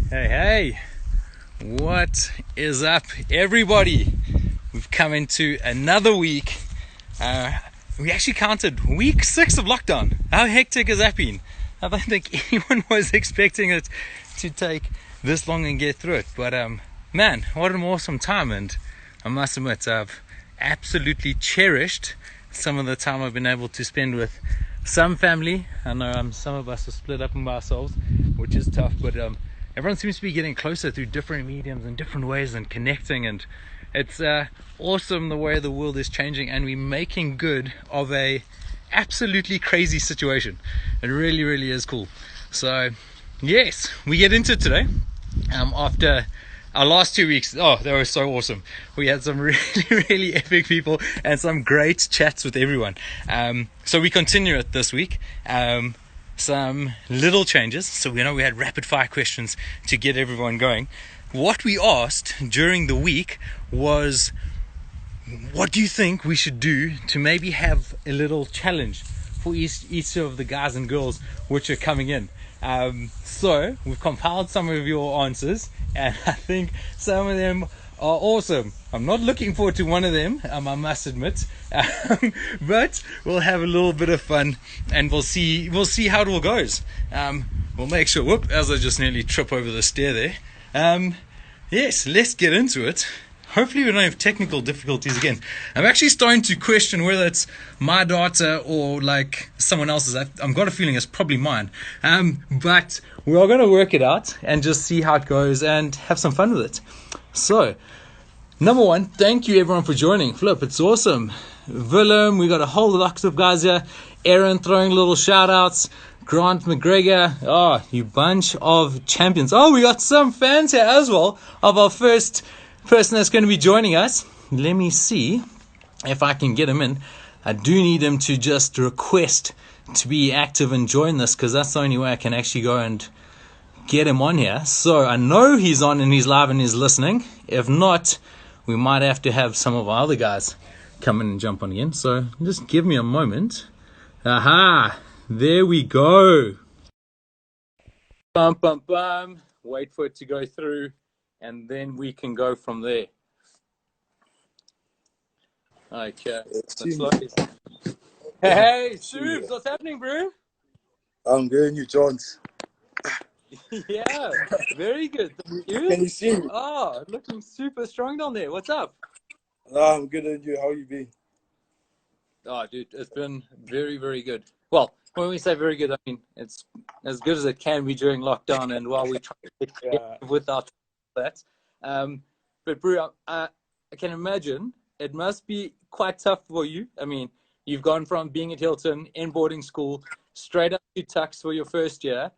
Hey, what is up, everybody? We've come into another week. We actually counted week 6 of lockdown. How hectic has that been? I don't think anyone was expecting it to take this long and get through it. But man, what an awesome time. And I must admit, I've absolutely cherished some of the time I've been able to spend with some family. I know some of us are split up by ourselves, which is tough, but everyone seems to be getting closer through different mediums and different ways and connecting, and it's awesome the way the world is changing, and we're making good of a absolutely crazy situation. It really is cool. So yes, we get into it today after our last 2 weeks. Oh, they were so awesome. We had some really epic people and some great chats with everyone. So we continue it this week. Some little changes. So we had rapid fire questions to get everyone going. What we asked during the week was, what do you think we should do to maybe have a little challenge for each of the guys and girls which are coming in? So we've compiled some of your answers, and I think some of them are awesome. I'm not looking forward to one of them, I must admit, but we'll have a little bit of fun, and we'll see how it all goes. We'll make sure. Whoop! As I just nearly trip over the stair there. Yes, let's get into it. Hopefully we don't have technical difficulties again. I'm actually starting to question whether it's my data or like someone else's. I've got a feeling it's probably mine. But we are going to work it out and just see how it goes and have some fun with it. So, number one, thank you everyone for joining. Flip, it's awesome. Willem, we got a whole lot of guys here. Aaron throwing little shout outs. Grant McGregor, oh, you bunch of champions. Oh, we got some fans here as well of our first person that's going to be joining us. Let me see if I can get him in. I do need him to just request to be active and join this, because that's the only way I can actually go and get him on here. So I know he's on and he's live and he's listening. If not, we might have to have some of our other guys come in and jump on again. So just give me a moment. Aha, there we go. Bum, bum, bum. Wait for it to go through, and then we can go from there. Okay. Hey, Suubi, what's happening, bro? I'm good, you Johns. Yeah, very good. Thank you. Can you see me? Oh, looking super strong down there. What's up? I'm good, and you? How you been? Oh, dude, it's been very good. Well, when we say very good, I mean it's as good as it can be during lockdown, and while we try to get creative with our that. But bro, I can imagine it must be quite tough for you. I mean, you've gone from being at Hilton in boarding school straight up to Tux for your first year.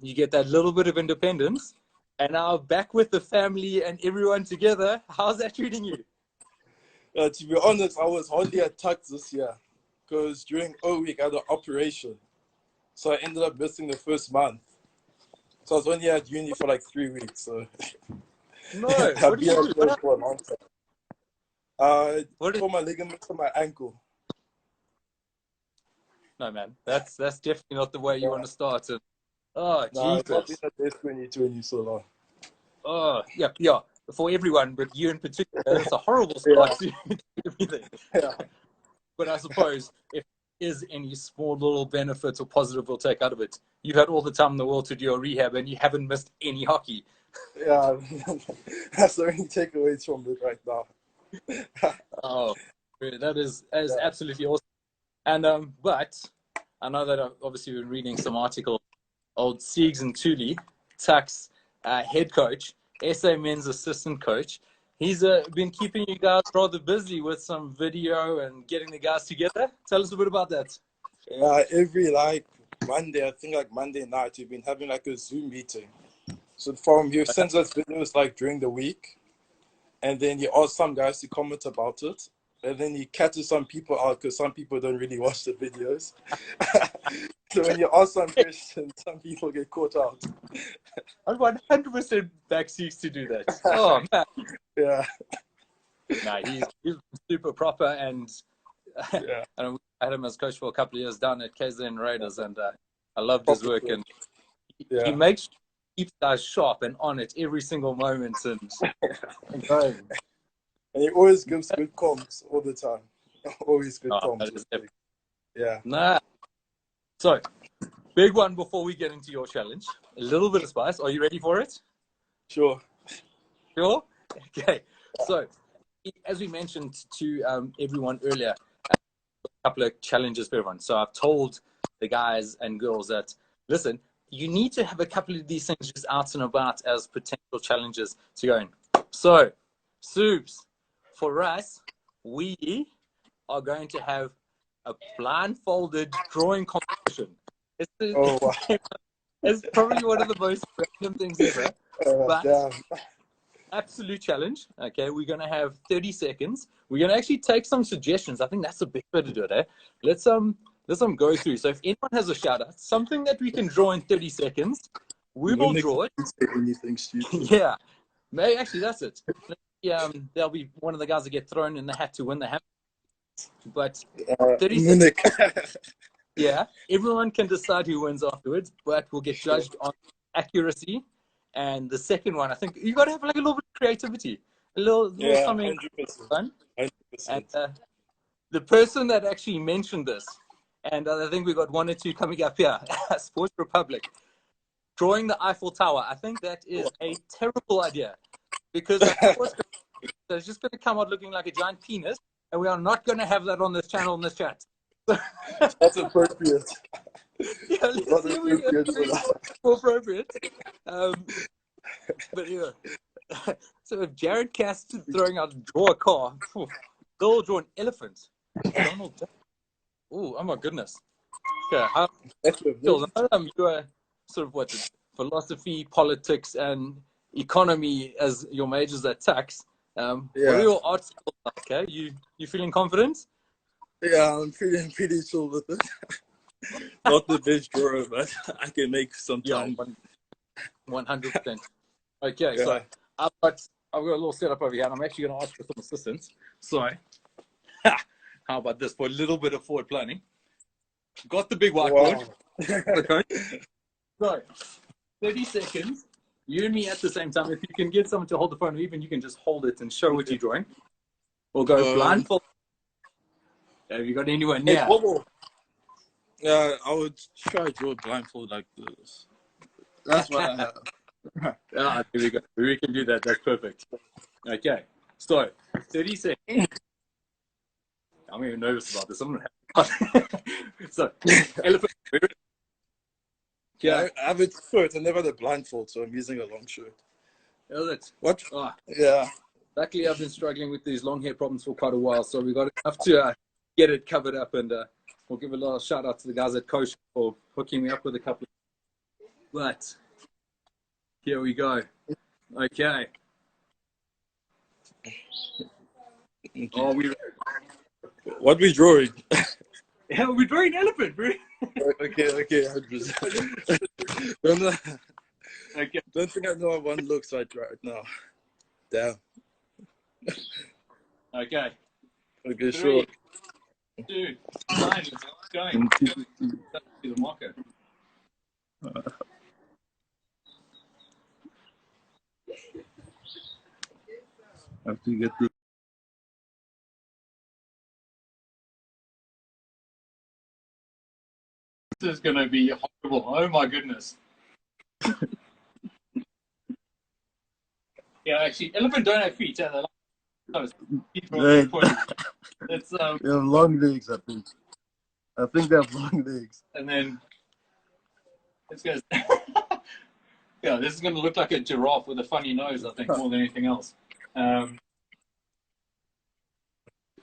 You get that little bit of independence, and now back with the family and everyone together. How's that treating you? To be honest, I was hardly at Tux this year because during O week I had an operation, so I ended up missing the first month. So I was only at uni for like 3 weeks. So No, I've been at work for a long time. For my ligaments on my ankle. No, man, that's definitely not the way you want to start it. Oh, Nah, Jesus. I've been at this 2020 so long. Oh, yeah. For everyone, but you in particular, it's a horrible start to everything. Yeah. But I suppose if there is any small little benefits or positive we'll take out of it, you've had all the time in the world to do your rehab, and you haven't missed any hockey. Yeah, that's the only takeaways from it right now. Oh, that is absolutely awesome. And but I know that I've obviously been reading some articles. Old Siegs and Thule, Tuck's head coach, SA men's assistant coach. He's been keeping you guys rather busy with some video and getting the guys together. Tell us a bit about that. Yeah, every Monday, I think Monday night, we've been having like a Zoom meeting. So he sends us videos like during the week, and then he asks some guys to comment about it, and then he catches some people out because some people don't really watch the videos. So when you ask some questions, some people get caught out. I'm 100% back Siegs to do that. Oh man. Yeah. No, he's super proper, and Yeah. and I had him as coach for a couple of years down at KZN Raiders, and I loved his work, and he makes keeps guys sharp and on it every single moment and going. And he always gives good comms all the time. Always good Oh, comms. Yeah. Nah. So, big one before we get into your challenge. A little bit of spice. Are you ready for it? Sure. Sure? Okay. So, as we mentioned to everyone earlier, a couple of challenges for everyone. So, I've told the guys and girls that, listen, you need to have a couple of these things just out and about as potential challenges to go in. So, Soobs, for us, we are going to have a blindfolded drawing competition. Oh, wow. It's probably one of the most random things ever. But damn. absolute challenge. Okay, we're going to have 30 seconds. We're going to actually take some suggestions. I think that's the best way to do it. Eh? Let's go through. So if anyone has a shout out, something that we can draw in 30 seconds, we will draw it. Anything stupid. Yeah, maybe actually that's it. There'll be one of the guys that get thrown in the hat to win the hat. But 30 seconds. Yeah, everyone can decide who wins afterwards, but we'll get judged on accuracy. And the second one, I think you got to have like a little bit of creativity, a little something 100%. fun. 100%. And the person that actually mentioned this, and I think we got one or two coming up here, Sports Republic, drawing the Eiffel Tower. I think that is a terrible idea because it's just going to come out looking like a giant penis, and we are not going to have that on this channel in this chat. That's appropriate. Yeah, let's see if we can appropriate. But yeah. So if Jared Cass throwing out draw a car, they'll draw an elephant. Donald Duck. Oh my goodness. Okay, you are sort of what philosophy, politics, and economy as your majors at tax. What are your art skills like? Okay, you feeling confident? Yeah, I'm feeling pretty chill with it. Not the best drawer, but I can make some time. 100%. Okay, so I've got a little setup over here, and I'm actually going to ask for some assistance. So, how about this for a little bit of forward planning? Got the big whiteboard. Wow. Okay. So, 30 seconds. You and me at the same time. If you can get someone to hold the phone, or even you can just hold it and show what you're drawing. We'll go blindfold. Have you got anyone near? Yeah, I would try to draw blindfold like this. That's what I have. Here we go. We can do that. That's perfect. Okay. So, 30 seconds. I'm even nervous about this. I'm going to have So, elephant. Yeah, I have it short. I never had a blindfold, so I'm using a long shirt. Is it? What? Oh. Yeah. Luckily, I've been struggling with these long hair problems for quite a while, so we got enough to get it covered up, and we'll give a little shout out to the guys at Coach for hooking me up with a couple. But here we go. Okay. Oh, what we drawing? Yeah, we're drawing an elephant, bro. Okay, 100%. Don't think I know how one looks like right now. Damn. Okay. Okay, sure. 2, 9, it's going. To the marker. I have to get the. This is going to be horrible. Oh my goodness. Yeah, actually, elephant don't have feet. Yeah, it's they have long legs, I think. I think they have long legs. And then it's going to. Yeah, this is going to look like a giraffe with a funny nose, I think, more than anything else. I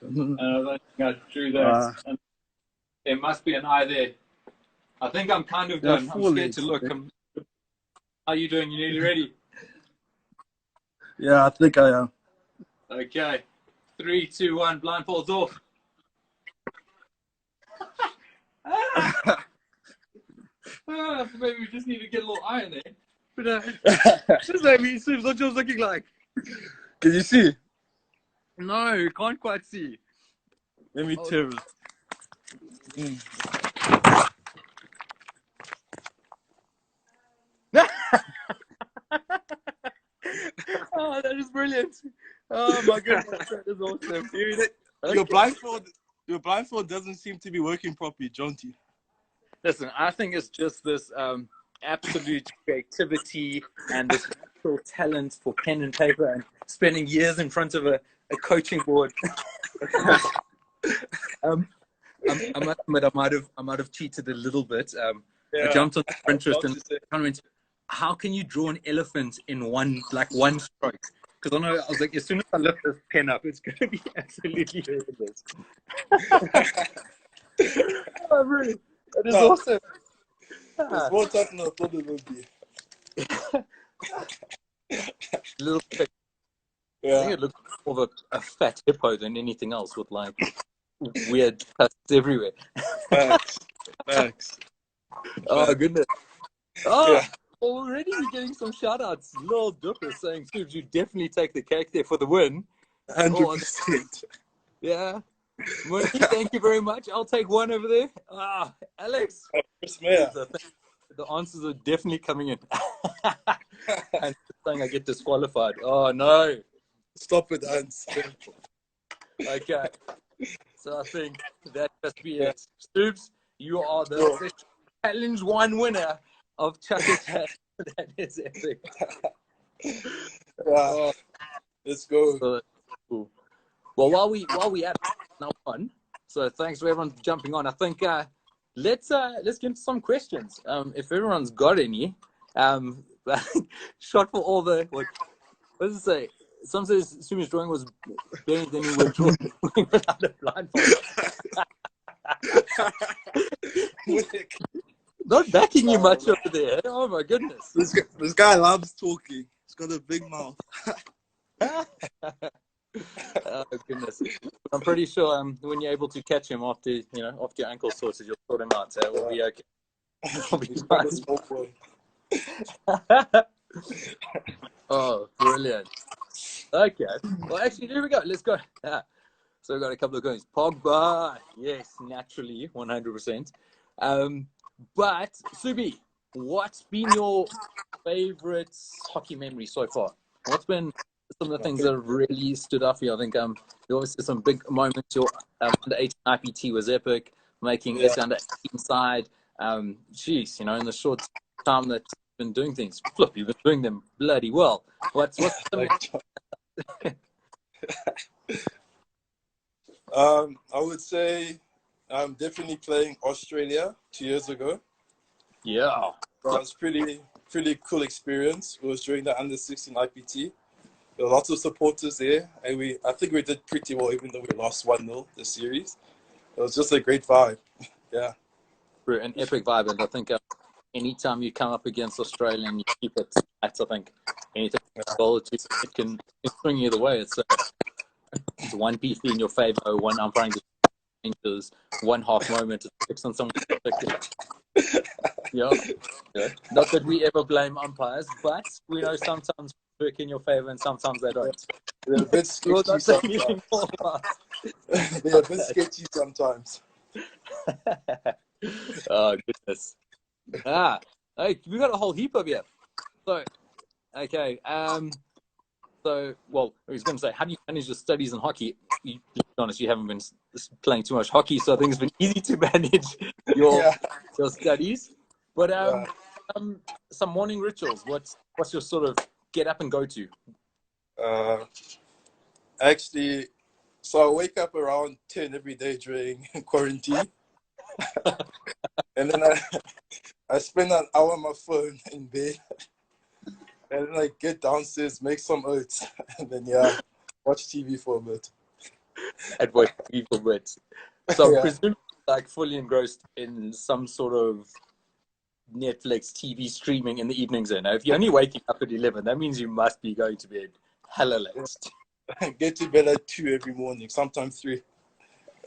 don't think I drew that. There must be an eye there. I think I'm kind of done. I'm scared to look. How are you doing? You nearly ready? Yeah, I think I am. Okay. 3, 2, 1. Blindfolds off. Maybe we just need to get a little eye in there. But this maybe seems what you're looking like. Can you see? No, you can't quite see. Let me tear it. That is brilliant. Oh my goodness, that is awesome. Dude, Okay. your blindfold doesn't seem to be working properly, Jonty. Listen, I think it's just this absolute creativity and this natural talent for pen and paper and spending years in front of a coaching board. I must admit, I might have cheated a little bit. I jumped on Pinterest and went, how can you draw an elephant in one stroke? Because I was like, as soon as I lift this pen up, it's going to be absolutely horrendous. Oh, really? That is awesome. It's more tough than I thought it would be. Little bit. Yeah. I think it looks more of a fat hippo than anything else with like weird tusks everywhere. Thanks. Oh, goodness. Oh, Yeah. already we're getting some shout outs. Little Dipper saying, Suubi, you definitely take the cake there for the win. 100%. Yeah. Moni, thank you very much. I'll take one over there. Alex. The answers are definitely coming in. And saying I get disqualified. Oh, no. Stop it, Hans. Okay. So I think that must be it. Suubi, you are the official Challenge 1 winner of Chukka. That is epic. Let's go. So, cool. Well, while we have now one, so thanks for everyone jumping on. I think let's get into some questions. If everyone's got any, shot for all the what does it say? Some says Suubi's drawing was better than he would drawing without a blindfold. Not backing you much over there. Oh my goodness. This guy loves talking. He's got a big mouth. Oh goodness. I'm pretty sure when you're able to catch him after your ankle sorted, you'll sort him out. So we'll be okay. We'll be fine. Oh, brilliant. Okay. Well, actually, here we go. Let's go. So we've got a couple of goals. Pogba. Yes, naturally, 100%. But, Suubi, what's been your favorite hockey memory so far? What's been some of the things that have really stood out for you? I think there obviously some big moments. Your under 18 IPT was epic, making it under 18 side. Geez, in the short time that you've been doing things, you've been doing them bloody well. What's some I would say I'm definitely playing Australia 2 years ago. Yeah. It was pretty cool experience. It was during the under 16 IPT. There were lots of supporters there, and I think we did pretty well, even though we lost 1-0 the series. It was just a great vibe. Yeah. An epic vibe, and I think anytime you come up against Australia and you keep it tight, I think anything it can swing either way. It's one PC in your favor, one umpiring changes, one half moment to fix on someone. Yeah. Not that we ever blame umpires, but we know sometimes they work in your favor and sometimes they don't. They're a bit sketchy sometimes. They're a bit sketchy sometimes. Oh, goodness. Hey, we got a whole heap of you. So, okay. So, well, I was going to say, how do you manage your studies in hockey? To be honest, you haven't been playing too much hockey, so I think it's been easy to manage your studies. But some morning rituals. What's your sort of get up and go to? Actually, so I wake up around 10 every day during quarantine. And then I spend an hour on my phone in bed. And then I get downstairs, make some oats, and then watch TV for a bit. And watch TV for a bit. So presumably like fully engrossed in some sort of Netflix TV streaming in the evenings. Now, if you're only waking up at 11, that means you must be going to bed hella late. I get to bed at 2 every morning, sometimes 3.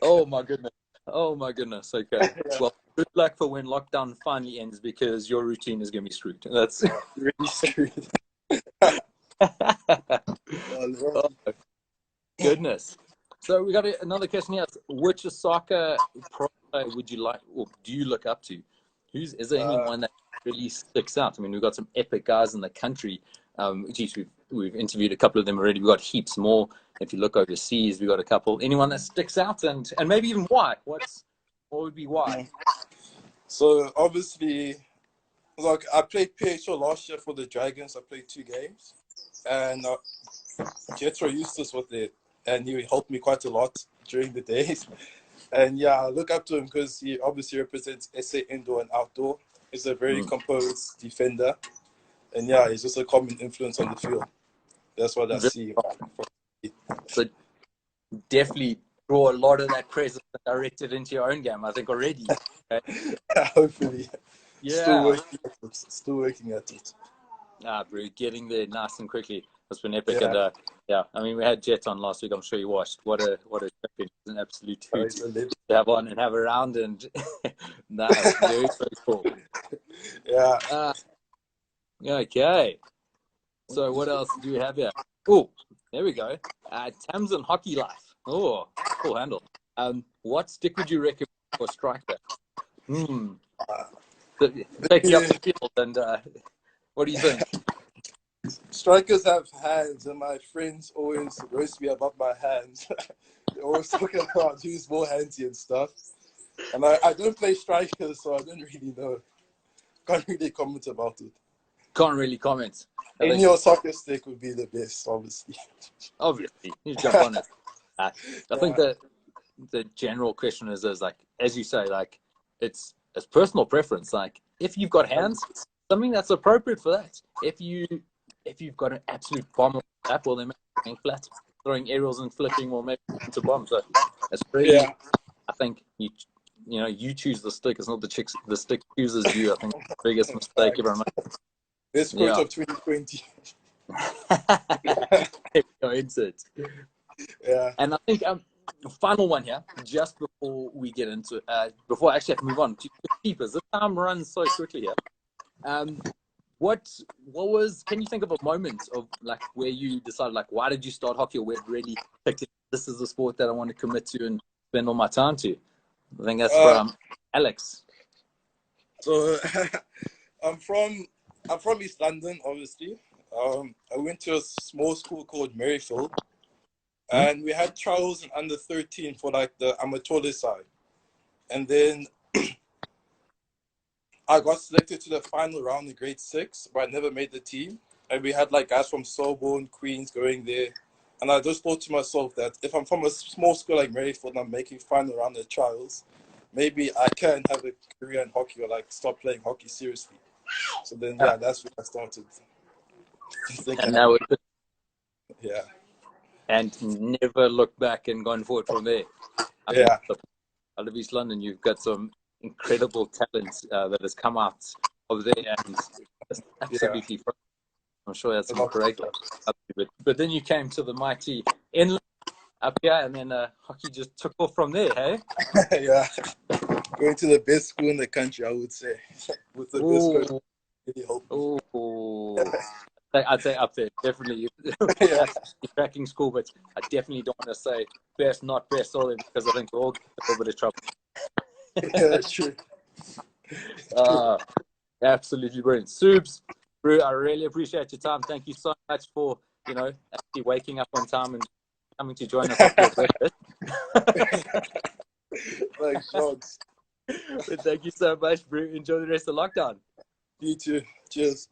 Oh my goodness. Okay. Well, good luck for when lockdown finally ends, because your routine is going to be screwed. That's really screwed. Oh, goodness. So we got another question here. Which Osaka pro player would you like, or do you look up to? Is there anyone that really sticks out? I mean, we've got some epic guys in the country. We've we've interviewed a couple of them already. We've got heaps more. If you look overseas, we've got a couple. Anyone that sticks out, and maybe even why? What would be why? So obviously, like I played PHL last year for the Dragons. I played 2 games, and Jethro Eustace was there, and he helped me quite a lot during the days. And yeah, I look up to him because he obviously represents SA indoor and outdoor. He's a very composed defender, and yeah, he's just a common influence on the field. That's what I see. So definitely draw a lot of that presence and direct it into your own game, I think, already. Okay? Hopefully. Yeah. Still working at it. Bro, getting there nice and quickly. It's been epic. And I mean, we had Jet on last week. I'm sure you watched. What a an absolute hoot to have on and have around. And nice, very cool. Yeah. Okay. So what else do we have here? Oh, there we go. Tamsin Hockey Life. Oh, cool handle. What stick would you recommend for striker? Take you up the field, and what do you think? Strikers have hands, and my friends always roast me about my hands. They're always talking about who's more handsy and stuff. And I don't play strikers, so I don't really know. Can't really comment about it. Can't really comment. Any Osaka stick would be the best, obviously. Obviously, you jump on it. I think that the general question is like, as you say, like it's personal preference. Like if you've got hands, something that's appropriate for that. If you've got an absolute bomb on the tap, well, then maybe flat, throwing aerials and flicking, or maybe into bomb. So it's really, I think you choose the stick. It's not the stick chooses you. I think the biggest mistake everyone makes. Best quote of 2020. Insert. Yeah. And I think final one here, just before we get into before I actually have to move on to keepers. The time runs so quickly here. What was? Can you think of a moment of like where you decided like why did you start hockey, or where it really picked it? This is the sport that I want to commit to and spend all my time to. I think that's from Alex. So I'm from East London, obviously. I went to a small school called Maryfield, and we had trials in under 13 for like the amateur side, and then I got selected to the final round in grade 6, but I never made the team. And we had like guys from Sorbonne, Queens going there. And I just thought to myself that if I'm from a small school like Maryfield and I'm making final round of trials, maybe I can have a career in hockey or like start playing hockey seriously. So then, that's when I started. And now yeah. And never looked back and gone forward from there. Out of East London, you've got some incredible talent that has come out of there, and absolutely. I'm sure that's great. But then you came to the mighty inland up here, and then hockey just took off from there, hey? Yeah, going to the best school in the country, I would say, with the best coach. Really helped me. I'd say up there, definitely. That's cracking school, but I definitely don't want to say best, not best, only because I think we're all in a little bit of trouble. Yeah, true. Absolutely brilliant. Subs, bro, I really appreciate your time. Thank you so much for, actually waking up on time and coming to join us after breakfast. Thanks, Jogs. But thank you so much, bro. Enjoy the rest of lockdown. You too. Cheers.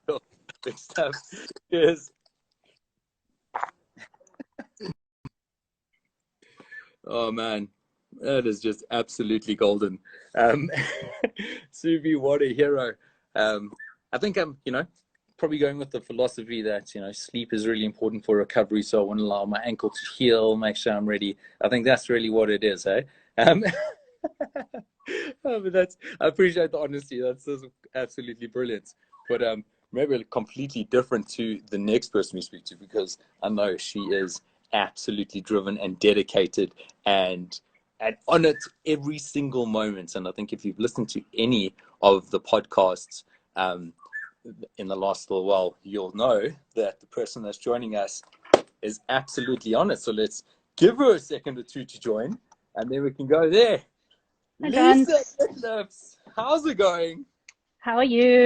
Big stuff. Cheers. Oh, man. That is just absolutely golden. Suubi, what a hero. I think I'm, probably going with the philosophy that, sleep is really important for recovery. So I want to allow my ankle to heal, make sure I'm ready. I think that's really what it is, eh? But I appreciate the honesty. That's absolutely brilliant. But maybe completely different to the next person we speak to, because I know she is absolutely driven and dedicated and on it every single moment. And I think if you've listened to any of the podcasts in the last little while, you'll know that the person that's joining us is absolutely on it. So let's give her a second or two to join, and then we can go there. Hi, Lisa Deetlefs, how's it going? How are you?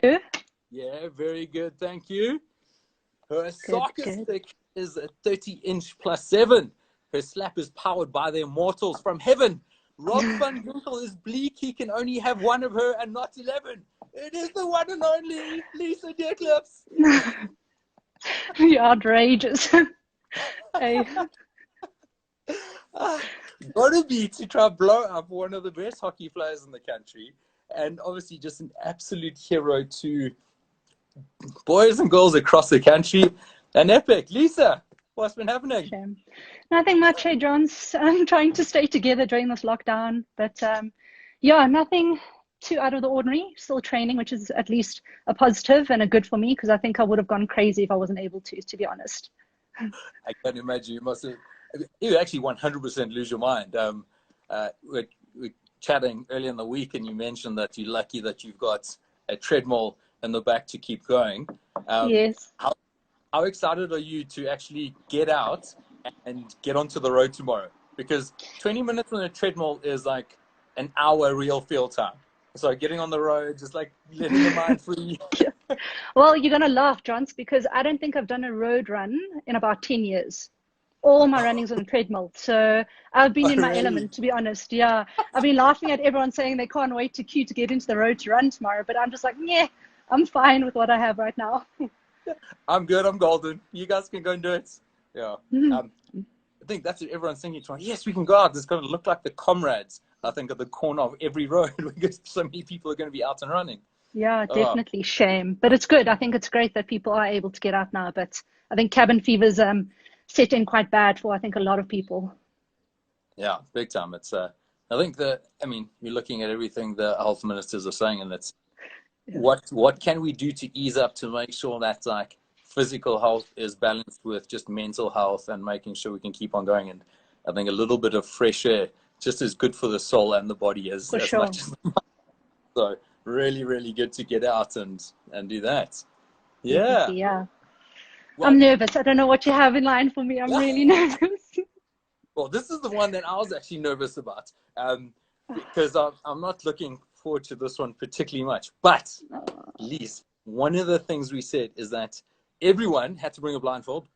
Yeah, very good, thank you. Her Good, soccer good. stick is a 30-inch +7. Her slap is powered by the immortals from heaven. Rob van Ginkel is bleak. He can only have one of her and not 11. It is the one and only Lisa Deetlefs. You're outrageous. Hey. Gotta be to try to blow up one of the best hockey players in the country, and obviously just an absolute hero to boys and girls across the country. An epic. Lisa, what's been happening? Shame. Nothing much, hey, Johns. I'm trying to stay together during this lockdown, but yeah, nothing too out of the ordinary. Still training, which is at least a positive and a good for me, because I think I would have gone crazy if I wasn't able to be honest. I can imagine you must have. You actually 100% lose your mind. We're chatting earlier in the week, and you mentioned that you're lucky that you've got a treadmill in the back to keep going. Yes. How excited are you to actually get out and get onto the road tomorrow? Because 20 minutes on a treadmill is like an hour real field time. So getting on the road, just like letting the mind free. Well, you're going to laugh, Johns, because I don't think I've done a road run in about 10 years. All my running's on a treadmill. So I've been in my Really? element, to be honest. Yeah. I've been laughing at everyone saying they can't wait to queue to get into the road to run tomorrow. But I'm just like, yeah, I'm fine with what I have right now. I'm good. I'm golden. You guys can go and do it. Yeah. Mhm. I think that's what everyone's thinking. Yes, we can go out. It's going to look like the comrades, I think, at the corner of every road because so many people are going to be out and running. Yeah, definitely. Shame. But it's good. I think it's great that people are able to get out now. But I think cabin fever's set in quite bad for, I think, a lot of people. Yeah, big time. It's I think you're looking at everything the health ministers are saying, and it's what can we do to ease up to make sure that like physical health is balanced with just mental health and making sure we can keep on going. And I think a little bit of fresh air just as good for the soul and the body as For sure. much as the mind. So really, really good to get out and do that. Yeah. Definitely, yeah. Well, I'm nervous. I don't know what you have in line for me. I'm really nervous. well, this is the one that I was actually nervous about because I'm not looking forward to this one particularly much. But at least one of the things we said is that everyone had to bring a blindfold.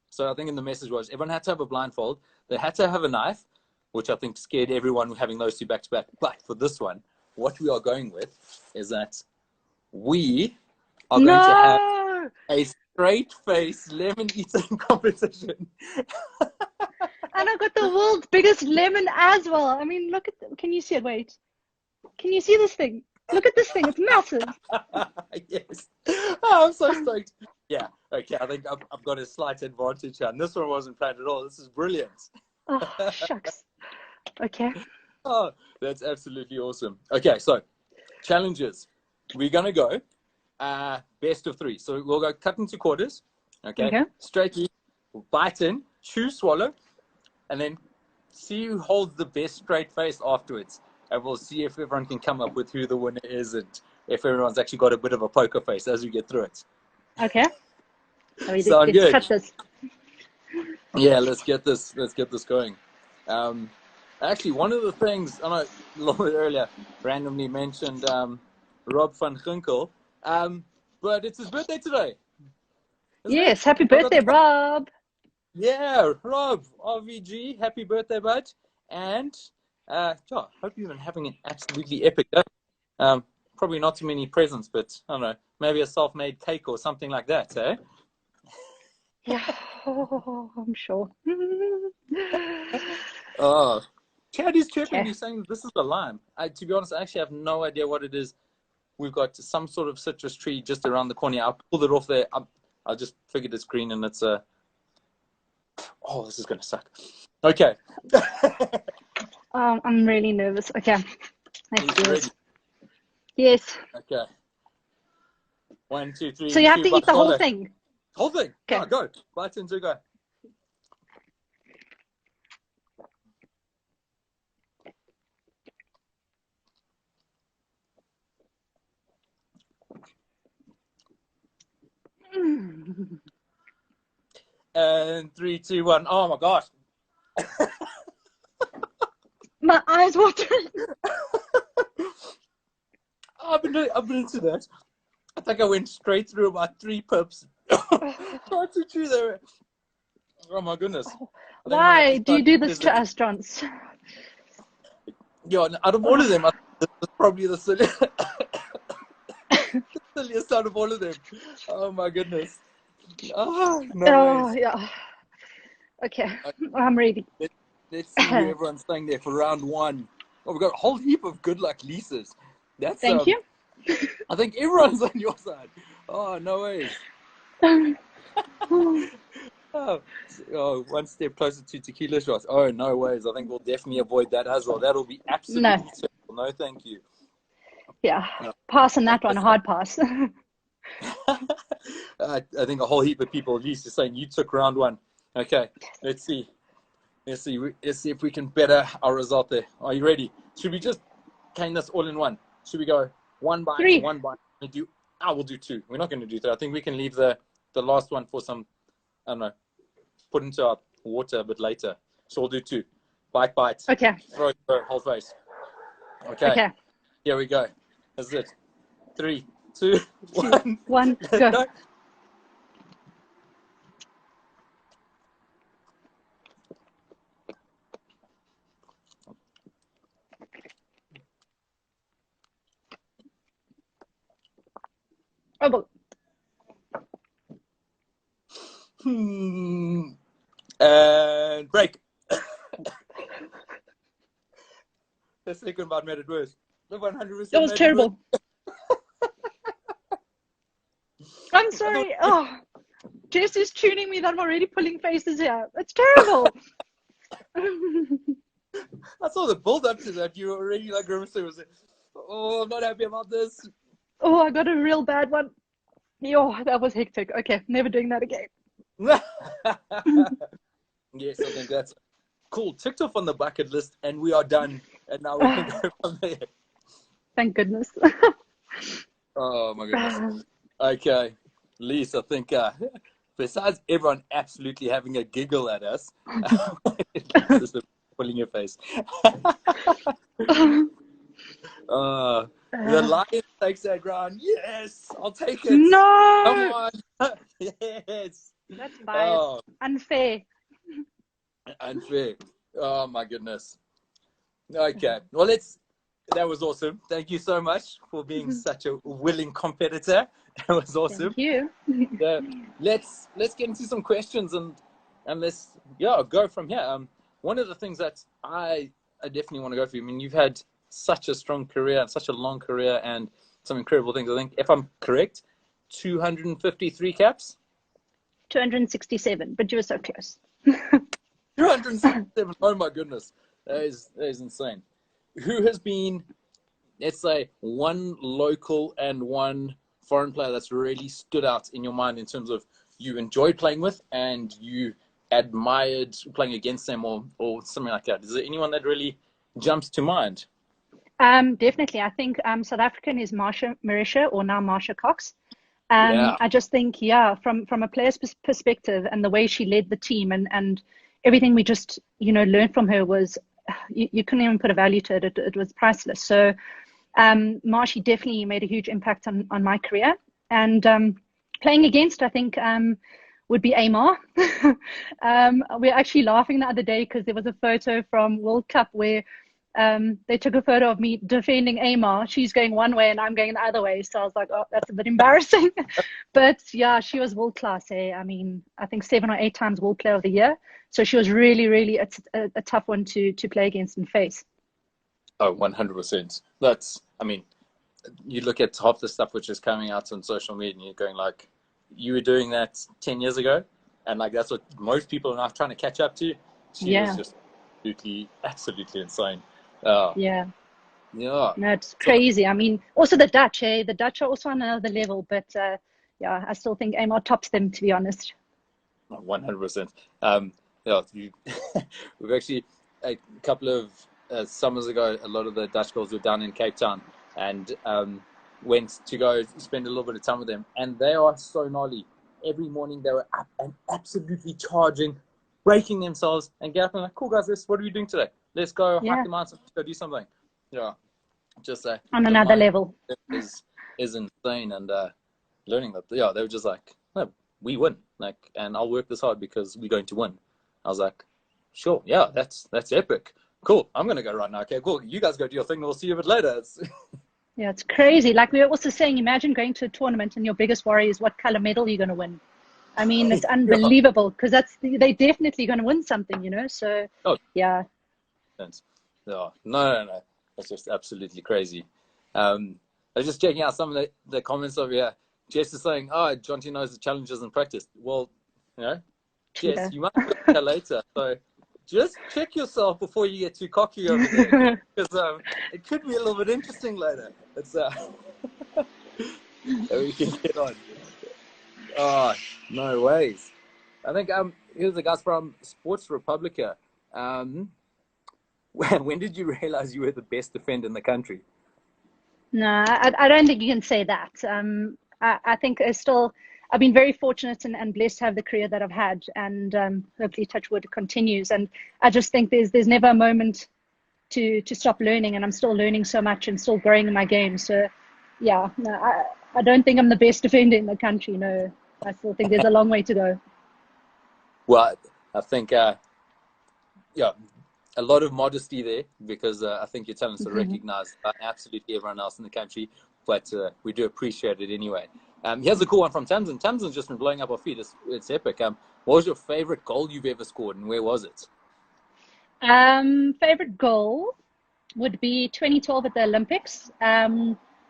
So I think in the message was everyone had to have a blindfold. They had to have a knife, which I think scared everyone having those two back to back. But for this one, what we are going with is that we are going to have a straight face lemon eating competition. And I've got the world's biggest lemon as well. I mean, look at can you see it? Wait. Can you see this thing? Look at this thing. It's massive. Yes. Oh, I'm so stoked. Yeah. Okay. I think I've got a slight advantage here. And this one wasn't planned at all. This is brilliant. Oh, shucks. Okay. Oh, that's absolutely awesome. Okay. So challenges. We're going to go best of 3. So we'll go cut into quarters. Okay. Straight eat, bite in, chew, swallow, and then see who holds the best straight face afterwards. And we'll see if everyone can come up with who the winner is and if everyone's actually got a bit of a poker face as we get through it. Okay. Sound good? Cut this. Yeah, let's get this going. Actually, one of the things, I know a little bit earlier, randomly mentioned Rob van Ginkel, but it's his birthday today. Yes, happy birthday, Rob. Yeah, Rob, RVG, happy birthday, bud. And hope you've been having an absolutely epic day. Probably not too many presents, but I don't know, maybe a self-made cake or something like that, eh? Yeah, I'm sure. Oh, Chad is chirping. Okay. He's saying this is a lime. To be honest, I actually have no idea what it is. We've got some sort of citrus tree just around the corner. I pulled it off there. I just figured it's green and it's a. Oh, this is going to suck. Okay. I'm really nervous. Okay. Let's do Ready? this. Yes. Okay. 1, 2, 3. So you have to eat the whole thing. Whole thing. Okay. Yeah, go. Bite into go. And 3, 2, 1. Oh my gosh. My eyes watering. I've been into that. I think I went straight through about 3 pips Far too true there. Oh my goodness. Why do you do this to us, Johns? Yeah, out of all of them, I think this is probably the silliest, silliest out of all of them. Oh my goodness. Oh, no Oh, ways. yeah. Okay, I'm ready. Let's see who everyone's staying there for round one. Oh, we've got a whole heap of good luck Lisas. That's Thank you. I think everyone's on your side. Oh, no ways. Oh, one step closer to tequila shots. Oh, no ways. I think we'll definitely avoid that as well. That'll be absolutely terrible. No, thank you. Yeah, No. pass on that one, hard pass. I think a whole heap of people, at least, are saying you took round one. Okay, let's see. Let's see if we can better our result there. Are you ready? Should we just cane this all in one? Should we go one bite, 3. one bite? We'll do 2. We're not going to do 3. I think we can leave the last one for some, I don't know, put into our water a bit later. So we'll do 2. Bite. Okay. Throw whole face. Okay. Here we go. That's it. 3, 2, 1. 1, go. Oh, but And break. The second part made it worse. The 100%. it was terrible. I'm sorry. Oh, Jess is tuning me that I'm already pulling faces here. It's terrible. I saw the build up to that. You were already like grimacing. Was it? Oh, I'm not happy about this. Oh, I got a real bad one. Yo, that was hectic. Okay, never doing that again. Yes, I think that's cool. Ticked off on the bucket list, and we are done. And now we can go from there. Thank goodness. Oh my goodness. Okay, Lise, I think besides everyone absolutely having a giggle at us, just pulling your face. The Lion takes that ground. Yes, I'll take it. No! Come on. Yes. That's biased. Oh, Unfair. unfair. Oh my goodness. Okay. Well, that was awesome. Thank you so much for being such a willing competitor. That was awesome. Thank you. Let's get into some questions and let's go from here. One of the things that I definitely want to go for. I mean, you've had such a strong career and such a long career and some incredible things. I think, if I'm correct, 253 caps. 267, but you were so close. 267. Oh my goodness, that is insane. Who has been, let's say, one local and one foreign player that's really stood out in your mind in terms of you enjoyed playing with and you admired playing against them or something like that? Is there anyone that really jumps to mind? Definitely. I think South African is Marisha, or now Marsha Cox. I just think, from a player's perspective and the way she led the team and everything we just, learned from her was, you couldn't even put a value to it. It was priceless. So Marshy definitely made a huge impact on my career. And playing against, I think, would be Amar. We're actually laughing the other day because there was a photo from World Cup where they took a photo of me defending Amar. She's going one way and I'm going the other way. So I was like, oh, that's a bit embarrassing. But yeah, she was world class. I mean, I think 7 or 8 times World Player of the Year. So she was really, really a tough one to play against and face. Oh, 100%. That's, I mean, you look at half the stuff which is coming out on social media and you're going like, you were doing that 10 years ago. And like, that's what most people are now trying to catch up to. She was just absolutely insane. No, it's crazy. I mean, also the Dutch, the Dutch are also on another level, but I still think Amar tops them, to be honest. 100%. We've actually, a couple of summers ago, a lot of the Dutch girls were down in Cape Town and went to go spend a little bit of time with them, and they are so gnarly. Every morning they were up and absolutely charging, breaking themselves, and get up and like, cool guys, what are we doing today? Let's go hike the mountain, let's go do something. Just on another level is insane. And learning that, they were just like, no, we win, like, and I'll work this hard because we're going to win. I was like, sure, yeah, that's epic. Cool, I'm going to go right now. Okay, cool. You guys go do your thing. We'll see you a bit later. Yeah, it's crazy. Like we were also saying, imagine going to a tournament and your biggest worry is what color medal you're going to win. I mean, it's unbelievable because they're definitely going to win something, you know. So yeah. No. That's just absolutely crazy. I was just checking out some of the comments over here. Jess is saying, "Oh, Jonty knows the challenges in practice." Well, you know, Jess, you might get that later. So just check yourself before you get too cocky over there, because it could be a little bit interesting later. It's we can get on. Oh, no ways. I think here's the guys from Sports Republica. When did you realize you were the best defender in the country? No, I don't think you can say that. I think I've been very fortunate and blessed to have the career that I've had, and hopefully touch wood continues. And I just think there's never a moment to stop learning, and I'm still learning so much and still growing in my game. So yeah, no, I don't think I'm the best defender in the country. No, I still think there's a long way to go. Well, I think yeah, a lot of modesty there, because I think your talents are recognized by absolutely everyone else in the country, but we do appreciate it anyway. Here's a cool one from Tamsin. Tamsin's just been blowing up our feed. It's epic. What was your favorite goal you've ever scored, and where was it? Favorite goal would be 2012 at the Olympics.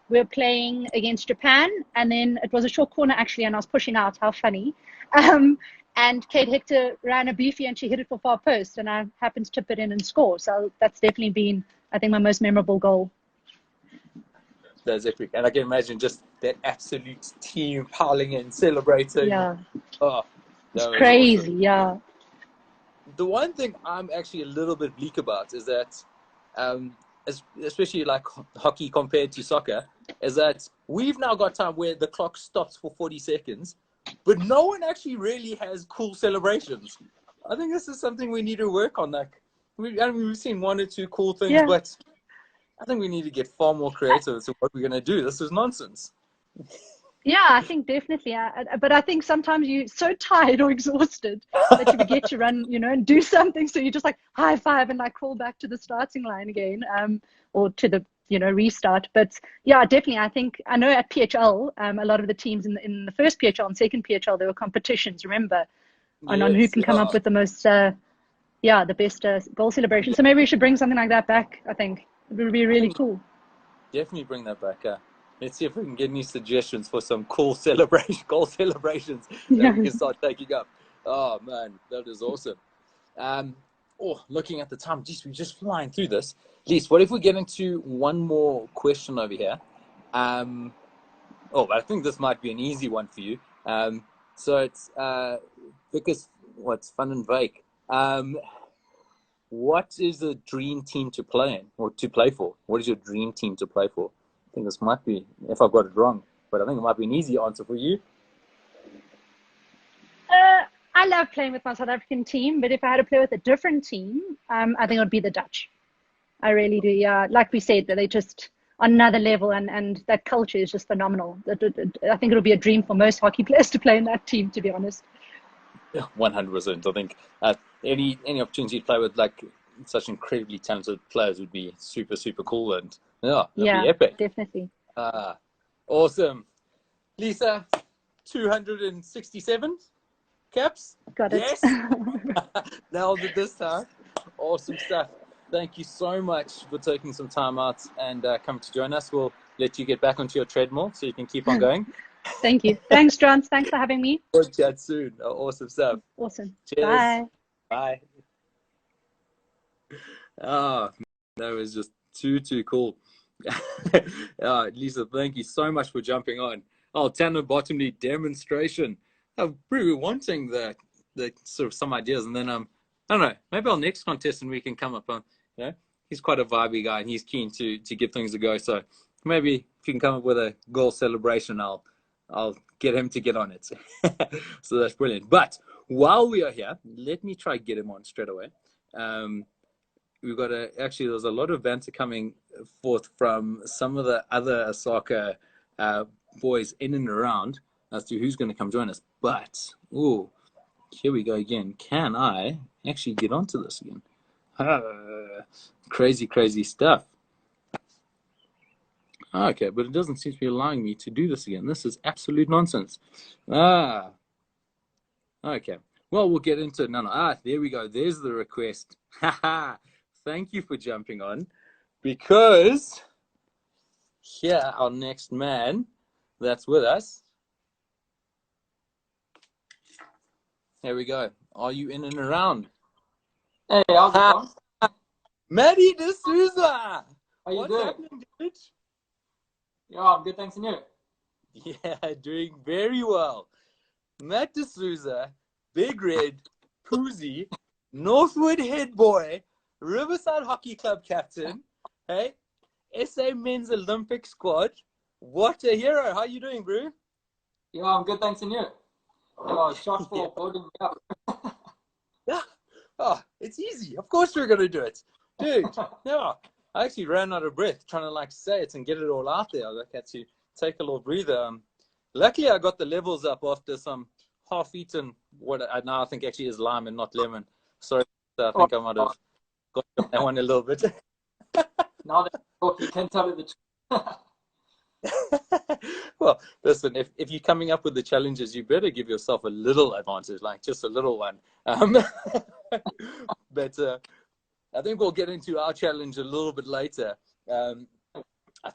We were playing against Japan, and then it was a short corner actually, and I was pushing out. How funny. And Kate Hector ran a beefy and she hit it for far post, and I happened to tip it in and score. So that's definitely been, I think, my most memorable goal. That's epic. And I can imagine just that absolute team piling in, celebrating. Yeah. Oh, it's crazy, awesome. Yeah. The one thing I'm actually a little bit bleak about is that, especially like hockey compared to soccer, is that we've now got time where the clock stops for 40 seconds, but no one actually really has cool celebrations. I think this is something we need to work on. Like, we've seen one or two cool things, but I think we need to get far more creative as to what we're going to do. This is nonsense. Yeah, I think definitely. But I think sometimes you're so tired or exhausted that you forget to run, you know, and do something. So you just like high five and like crawl back to the starting line again, or to the, you know, restart. But yeah, definitely. I know at PHL, a lot of the teams in the first PHL and second PHL, there were competitions, remember, on who can come up with the most, the best goal celebration. So maybe we should bring something like that back. I think it would be really cool. Definitely bring that back. Let's see if we can get any suggestions for some cool goal celebrations that we can start taking up. Oh man, that is awesome. Looking at the time, geez, we're just flying through this. Lise, what if we get into one more question over here? I think this might be an easy one for you. So it's because what's fun and vague. What is the dream team to play in or to play for? What is your dream team to play for? I think this might be, if I've got it wrong, but I think it might be an easy answer for you. I love playing with my South African team, but if I had to play with a different team, I think it would be the Dutch. I really do. Yeah, like we said, they just on another level, and that culture is just phenomenal. I think it'll be a dream for most hockey players to play in that team, to be honest. 100%. I think any opportunity to play with like such incredibly talented players would be super, super cool, and that'd be epic. Definitely. Awesome. Lisa, 267 caps. Got it. Yes. Nailed it this time. Awesome stuff. Thank you so much for taking some time out and coming to join us. We'll let you get back onto your treadmill so you can keep on going. Thank you. Thanks, John. Thanks for having me. We'll chat soon. Awesome stuff. Awesome. Cheers. Bye. Bye. Oh, that was just too cool. Lisa, thank you so much for jumping on. Tanner Bottomley demonstration. I'm really wanting the sort of some ideas, and then I don't know, maybe our next contestant we can come up on. He's quite a vibey guy and he's keen to give things a go. So maybe if you can come up with a goal celebration, I'll get him to get on it. So that's brilliant. But while we are here, let me try get him on straight away. We've got there's a lot of banter coming forth from some of the other Osaka boys in and around. as to who's going to come join us. But, oh, here we go again. Can I actually get onto this again? Crazy, crazy stuff. Okay, but it doesn't seem to be allowing me to do this again. This is absolute nonsense. Okay. Well, we'll get into it now. There we go. There's the request. Thank you for jumping on, because here, our next man that's with us. Here we go. Are you in and around? Hey, how's it going? Maddie de Sousa! How you What's doing? happening, dude? Yeah, I'm good, thanks, and you? Yeah, doing very well. Matt de Sousa, Big Red, Poozy, Northwood head boy, Riverside Hockey Club captain, hey, SA Men's Olympic squad. What a hero. How you doing, bro? Yeah, I'm good, thanks, and you? Yeah, shot for building me up. Yeah. Oh, it's easy. Of course we're going to do it. Dude, yeah. I actually ran out of breath trying to like say it and get it all out there. I had to take a little breather. Luckily, I got the levels up after some half-eaten, what I now think actually is lime and not lemon. Sorry, I think I might have got that one a little bit. Now that you can tell me the truth. Well, listen, if you're coming up with the challenges, you better give yourself a little advantage, like just a little one. But I think we'll get into our challenge a little bit later. I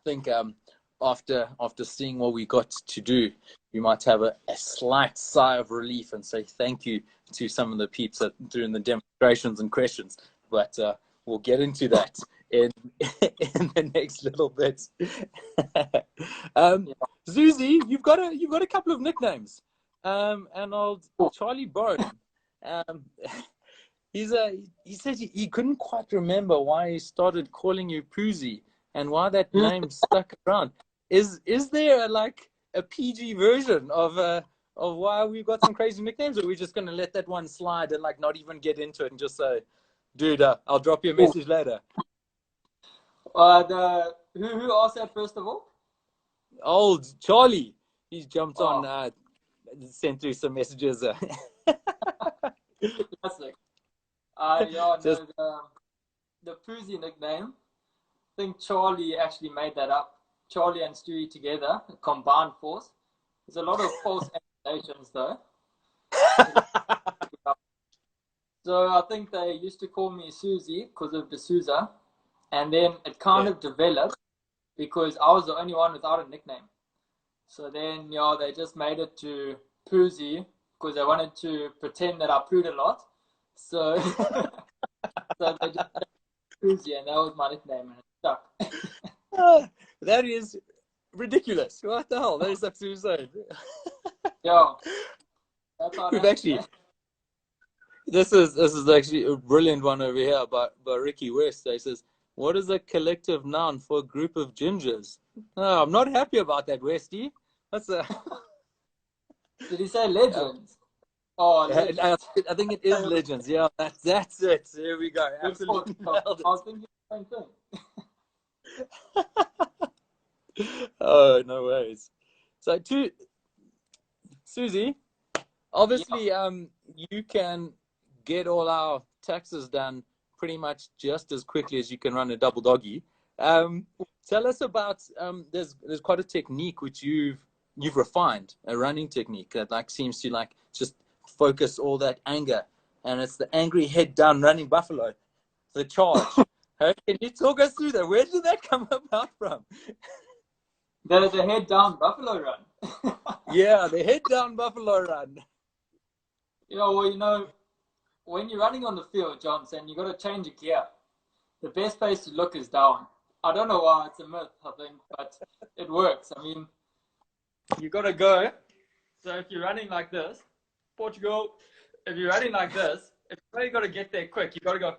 think after seeing what we got to do, we might have a slight sigh of relief and say thank you to some of the peeps that doing the demonstrations and questions. But we'll get into that in the next little bit. Susie, you've got a couple of nicknames. And old Charlie Bone. He said he couldn't quite remember why he started calling you Poozy and why that name stuck around. Is there a PG version of why we've got some crazy nicknames, or are we just gonna let that one slide and like not even get into it and just say, dude, I'll drop you a message later? Who asked that first of all? Old Charlie, he's jumped on, sent through some messages. Classic. Yeah, Just- the Poozy nickname, I think Charlie actually made that up. Charlie and Stewie together, a combined force. There's a lot of false accusations though. So I think they used to call me Susie because of the Sousa, and then it kind of developed because I was the only one without a nickname. So then, they just made it to Poozy because they wanted to pretend that I pooed a lot. So, so they just Poozy, and that was my nickname, and it stuck. That is ridiculous. What the hell? That is absolutely insane. Yeah, that's how We've actually, this is actually a brilliant one over here by Ricky West. He says, "What is a collective noun for a group of gingers?" Oh, I'm not happy about that, Westy. That's a. Did he say legends? Oh, legends. I think it is legends. Yeah, that's it. There we go. Absolutely nailed it. I was thinking the same thing. Oh, no worries. So, Susie, obviously, you can get all our taxes done pretty much just as quickly as you can run a double doggy. Tell us about there's quite a technique which you've refined, a running technique that seems to just focus all that anger, and it's the angry head down running buffalo, the charge. Hey, can you talk us through that? Where did that come about from? The head down buffalo run. Yeah, the head down buffalo run. Well, when you're running on the field, Johnson, you got to change your gear. The best place to look is down. I don't know why, it's a myth, I think, but it works. I mean, you got to go. So if you're running like this, Portugal, if you're running like this, if you really got to get there quick, you got to go,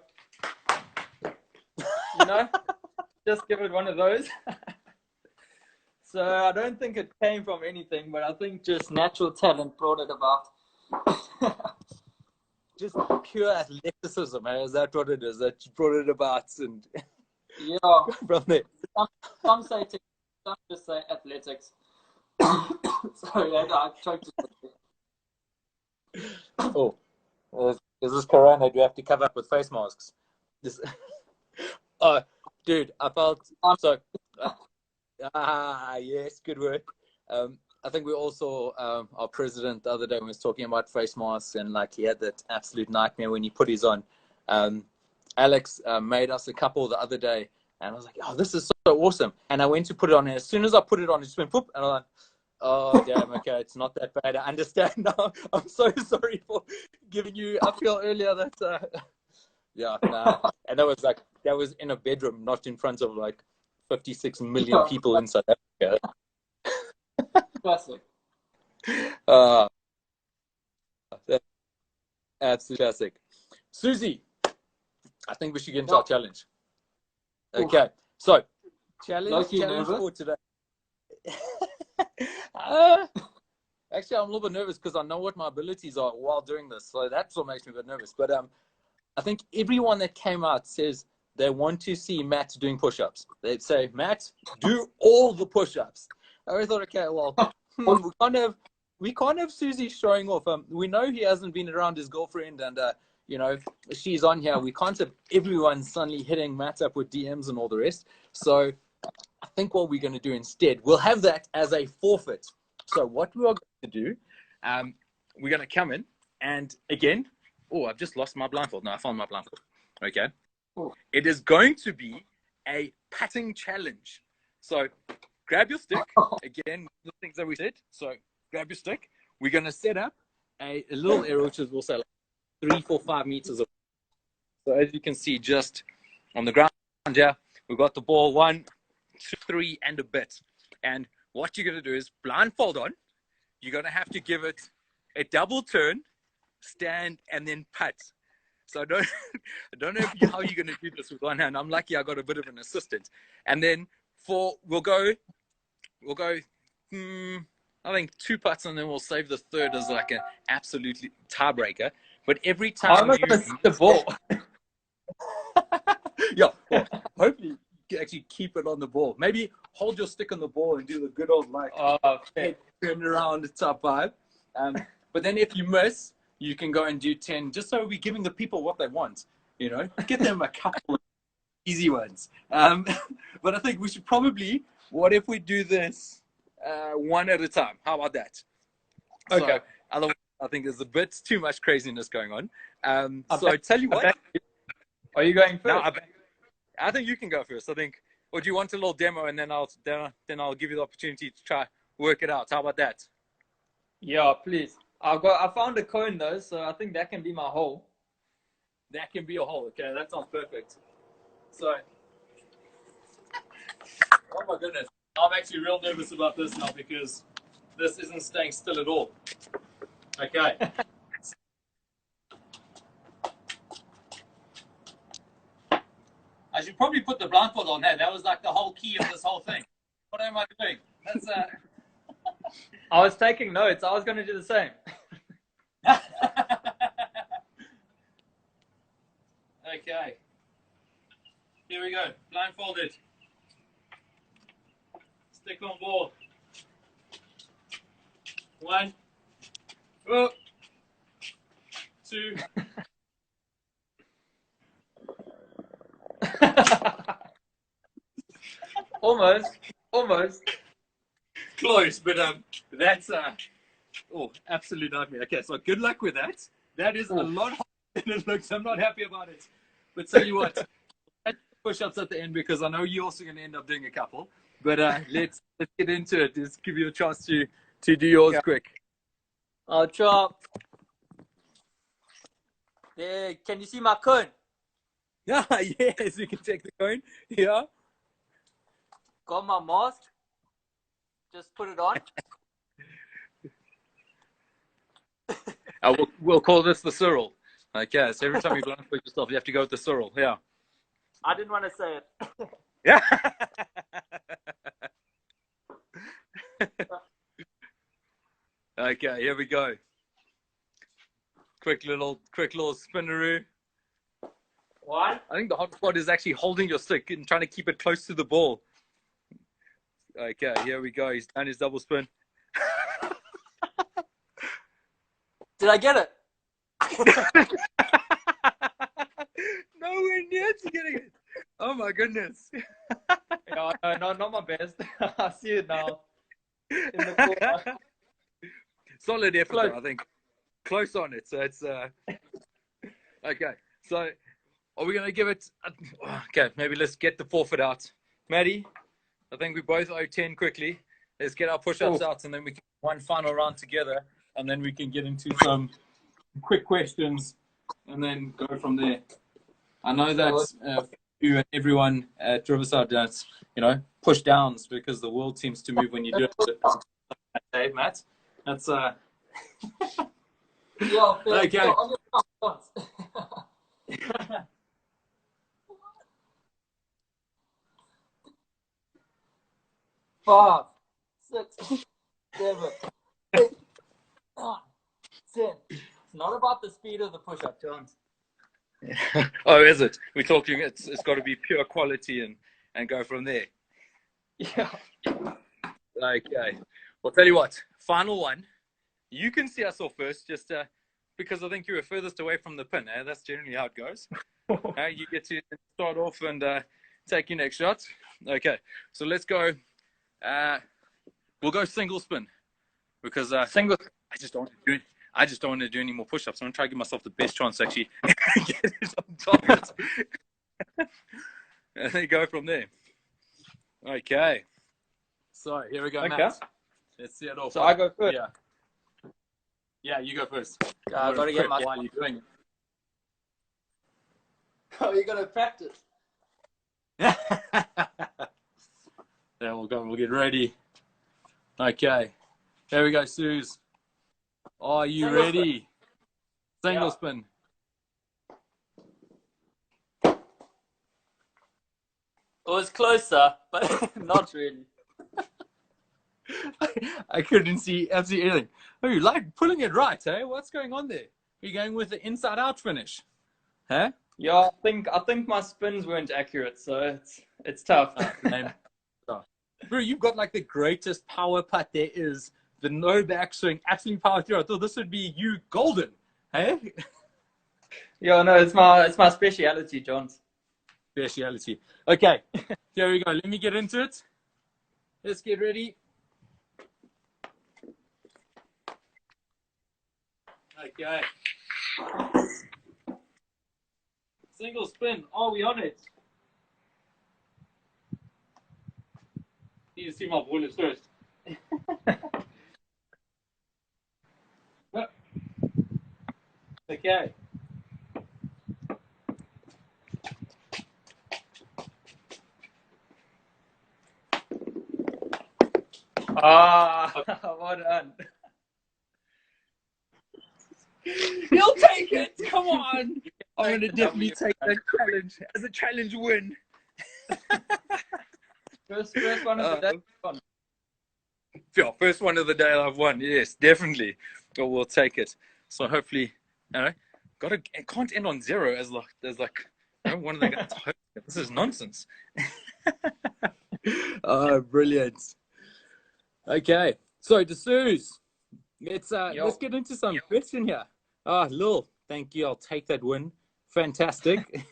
just give it one of those. So I don't think it came from anything, but I think just natural talent brought it about. Just pure athleticism, is that what it is? That brought it about, and yeah, from there. some say some just say athletics. Sorry, I choked. Oh, is this Corona? Do you have to cover up with face masks? This, oh, dude, I felt so. Yes, good work. I think we also our president the other day was talking about face masks and like he had that absolute nightmare when he put his on. Alex made us a couple the other day, and I was like, "Oh, this is so awesome!" And I went to put it on, and as soon as I put it on, it just went poop, and I'm like, "Oh, damn, okay, it's not that bad. I understand now. I'm so sorry for giving you. I feel earlier that, yeah, nah. And that was in a bedroom, not in front of like 56 million people in South Africa. Classic. Absolutely classic. Susie, I think we should get into our challenge. Okay, so challenge for today. Actually, I'm a little bit nervous because I know what my abilities are while doing this, so that's what makes me a bit nervous. But I think everyone that came out says they want to see Matt doing push-ups. They'd say, Matt, do all the push-ups. I thought, okay, well, we can't have Susie showing off. We know he hasn't been around his girlfriend, and you know she's on here. We can't have everyone suddenly hitting Matt up with DMs and all the rest. So I think what we're going to do instead, we'll have that as a forfeit. So what we are going to do, we're going to come in and again, oh, I've just lost my blindfold. No, I found my blindfold. Okay. It is going to be a patting challenge. So grab your stick. Again, the things that we said. So grab your stick. We're going to set up a little area, which is we'll say like 3, 4, 5 meters away. So as you can see, just on the ground here, we've got the ball 1, 2, 3, and a bit. And what you're going to do is blindfold on. You're going to have to give it a double turn, stand, and then putt. So I don't know how you're going to do this with one hand. I'm lucky I got a bit of an assistant. And then we'll go, I think 2 putts, and then we'll save the third as like an absolutely tiebreaker. But every time I'm not going to see the ball. Yeah, well, hopefully you can actually keep it on the ball. Maybe hold your stick on the ball and do the good old like turn around top 5. But then if you miss, you can go and do 10, just so we're giving the people what they want. You know, get them a couple of easy ones. But I think we should probably. What if we do this one at a time? How about that? Okay. So, otherwise, I think there's a bit too much craziness going on. So I tell you what. Are you going first? No, I think you can go first. I think, or do you want a little demo and then I'll give you the opportunity to try work it out. How about that? Yeah, please. I found a cone though, so I think that can be my hole. That can be a hole. Okay, that sounds perfect. So, oh my goodness, I'm actually real nervous about this now because this isn't staying still at all. Okay. I should probably put the blindfold on. Hey, that was like the whole key of this whole thing. What am I doing? That's I was taking notes. I was going to do the same. Okay. Here we go. Blindfolded. Stick on ball. 1, 2. Almost. Close, but that's absolute nightmare. Okay, so good luck with that. That is a lot harder than it looks. I'm not happy about it. But tell you what, push-ups at the end because I know you're also going to end up doing a couple. But let's get into it. Just give you a chance to do yours quick. I'll try. There, can you see my cone? Yeah, yes, you can take the cone. Yeah. Got my mask. Just put it on. We'll call this the Cyril. Okay, so every time you blindfold yourself, you have to go with the Cyril. Yeah. I didn't want to say it. Yeah. Okay, here we go. Quick little spinneroo. One. I think the hot spot is actually holding your stick and trying to keep it close to the ball. Okay, here we go. He's done his double spin. Did I get it? Nowhere near to getting it. Oh my goodness. Yeah, no, not my best. I see it now in the corner. Solid effort, Close. though, I think. Close on it. So it's okay. So are we gonna give it? Okay, maybe let's get the forfeit out. Maddie, I think we both owe 10 quickly. Let's get our push-ups out, and then we can one final round together, and then we can get into some quick questions, and then go from there. I know that you and everyone at Riverside does, push downs because the world seems to move when you do it. Hey, Matt, that's Yeah, fair. Okay. So, on your response. 5, 6, 7, 8, 9, 10. It's not about the speed of the push-up, Jones. Oh, is it? We're talking. It's got to be pure quality and go from there. Yeah. Okay. Well, tell you what. Final one. You can see us off first, just because I think you were furthest away from the pin. That's generally how it goes. You get to start off and take your next shot. Okay. So let's go. We'll go single spin because Single. I just don't want to do any more push-ups. I'm gonna try to give myself the best chance to actually get it on target. And then go from there. Okay. So here we go, Okay. Matt. Let's see it off. So I go first. Yeah. Yeah, you go first. I've got to get my. While you're doing it. Oh, you got to practice. Yeah, we'll go. We'll get ready. Okay. Here we go, Suze. Are you Single ready? Single Yeah. spin. It was closer, but not really. I couldn't see absolutely anything. Oh, you like pulling it right, eh? What's going on there? Are you going with the inside-out finish? Huh? Yeah, I think my spins weren't accurate, so it's tough. Bro, you've got like the greatest power putt there is. The no backswing, absolute power through. I thought this would be you golden. Hey? Yeah, no, it's my speciality, Johns. Speciality. Okay, here we go. Let me get into it. Let's get ready. Okay. Single spin. Are we on it? Need to see my bullets first. Okay. Well done. He'll take it. Come on. I'm going to definitely take that challenge as a challenge win. First one of the day. Yeah, first one of the day I've won. Yes, definitely. Well, we'll take it. So hopefully, it can't end on 0 as one of the guys. This is nonsense. Oh, brilliant. Okay, so D'Souza, let's get into some question here. Lil, thank you. I'll take that win. Fantastic.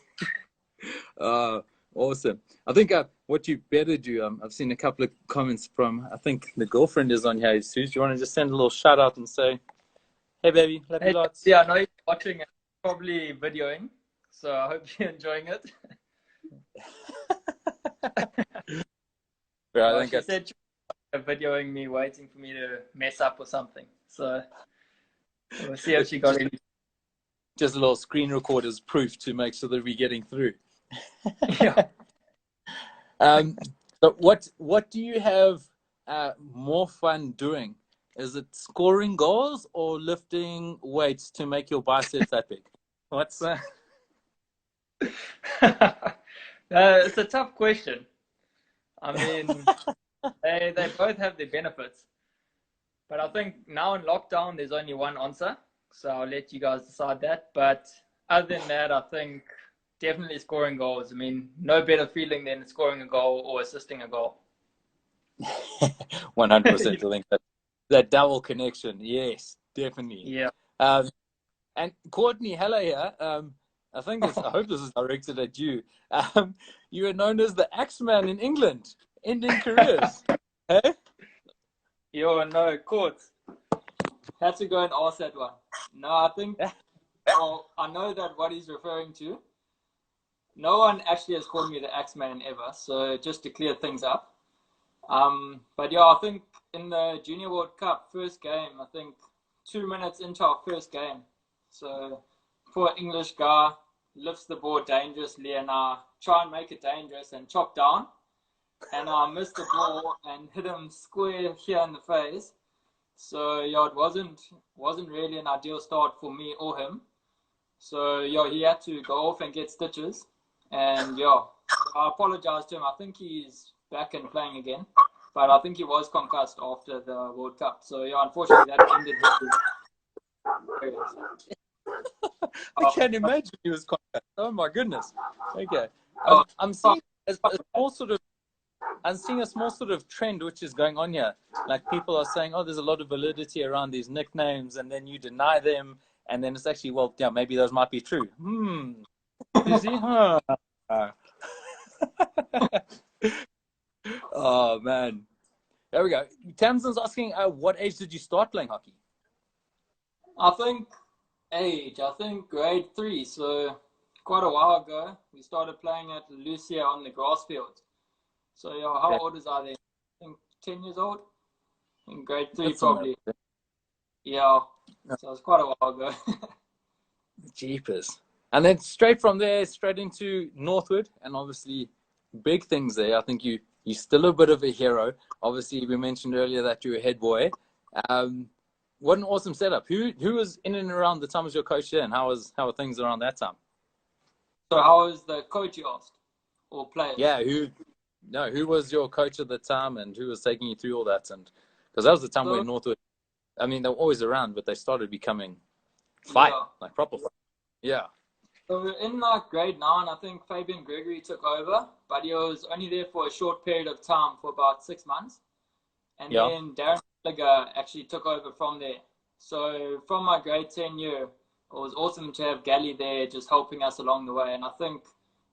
Awesome. I think what you better do, I've seen a couple of comments from, I think the girlfriend is on here. Suze, do you want to just send a little shout out and say, hey, baby, love you lots? Yeah, I know you're watching and probably videoing, so I hope you're enjoying it. Yeah, I think she said she was videoing me, waiting for me to mess up or something. So we'll see if she got any. Just a little screen recorder's proof to make sure that we're getting through. Yeah. But what do you have more fun doing? Is it scoring goals or lifting weights to make your biceps that big? What's it's a tough question. I mean, they both have their benefits. But I think now in lockdown, there's only one answer. So I'll let you guys decide that. But other than that, I think definitely scoring goals. I mean, no better feeling than scoring a goal or assisting a goal. 100%. I think that double connection. Yes, definitely. Yeah. And Courtney, hello here. I hope this is directed at you. You are known as the Axeman in England, ending careers. Hey? Yo, no, Court. Had to go and ask that one. No, I think, well, I know that what he's referring to. No one actually has called me the Axeman ever, so just to clear things up. But yeah, I think in the Junior World Cup first game, I think 2 minutes into our first game. So poor English guy lifts the ball dangerously, and I try and make it dangerous and chop down. And I missed the ball and hit him square here in the face. So yeah, it wasn't really an ideal start for me or him. So yeah, he had to go off and get stitches. And yeah, I apologize to him. I think he's back and playing again, but I think he was concussed after the World Cup. So yeah, unfortunately that ended his I can't imagine he was concussed. Oh my goodness. Okay. I'm seeing a small sort of trend which is going on here. Like people are saying, oh, there's a lot of validity around these nicknames, and then you deny them, and then it's actually, well, yeah, maybe those might be true. You see? Huh. Oh man. There we go. Tamsin's asking, what age did you start playing hockey? I think grade 3, so quite a while ago. We started playing at Lucia on the grass field. So yeah, how old is I then? I think 10 years old. In grade 3 That's probably. amazing. Yeah. So it was quite a while ago. Jeepers. And then straight from there, straight into Northwood, and obviously big things there. I think you're still a bit of a hero. Obviously, we mentioned earlier that you're a head boy. What an awesome setup. Who was in and around the time as your coach there, and how were things around that time? So how was the coach, you asked? Or players? Yeah, who was your coach at the time, and who was taking you through all that? And because that was the time where Northwood, I mean, they were always around, but they started becoming like proper fight. Yeah. So in like grade 9, I think Fabian Gregory took over, but he was only there for a short period of time, for about 6 months. And then Darren Gallagher actually took over from there. So from my grade 10 year, it was awesome to have Gally there just helping us along the way. And I think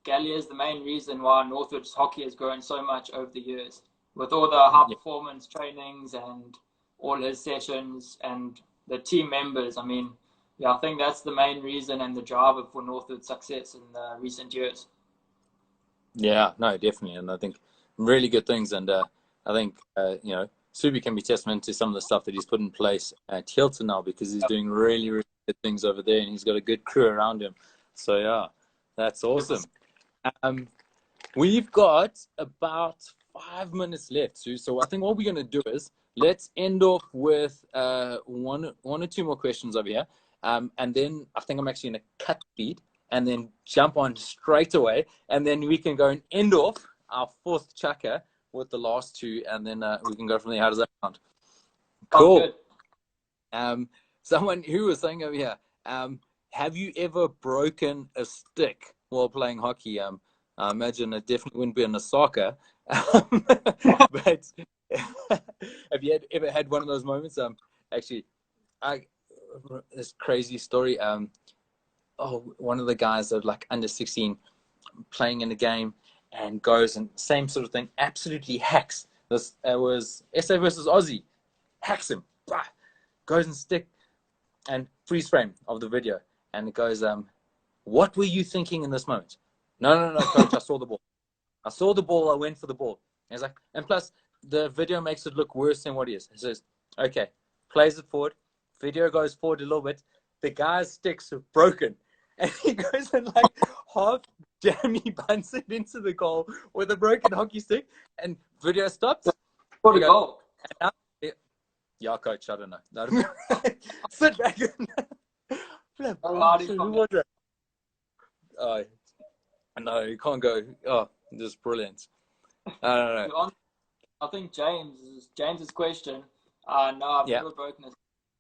Gally is the main reason why Northwood's hockey has grown so much over the years. With all the high performance trainings and all his sessions and the team members, I mean, yeah, I think that's the main reason and the driver for Northwood's success in the recent years. Yeah, no, definitely. And I think really good things. And I think, Suubi can be testament to some of the stuff that he's put in place at Hilton now, because he's doing really, really good things over there, and he's got a good crew around him. So, yeah, that's awesome. We've got about 5 minutes left, Sue. So I think what we're going to do is let's end off with one or two more questions over here. And then I think I'm actually going to cut the beat and then jump on straight away. And then we can go and end off our 4th chukka with the last 2. And then we can go from there. How does that sound? Cool. Someone who was saying over here, have you ever broken a stick while playing hockey? I imagine it definitely wouldn't be in Osaka. But have you ever had one of those moments? Actually, this crazy story. One of the guys that like under 16 playing in a game and goes and same sort of thing, absolutely hacks. This was SA versus Aussie. Hacks him. Bah, goes and stick and freeze frame of the video. And it goes, what were you thinking in this moment? No, coach, I saw the ball. I went for the ball. And he's like, and plus the video makes it look worse than what he is. He says, okay, plays it forward. Video goes forward a little bit. The guy's sticks are broken. And he goes and like half jammy bunts it into the goal with a broken hockey stick. And video stops. What a goal. Yeah, coach, I don't know. Sit back. Who was that? No, you can't go. Oh, this is brilliant. I don't know. I think James's question. No, I've never broken it.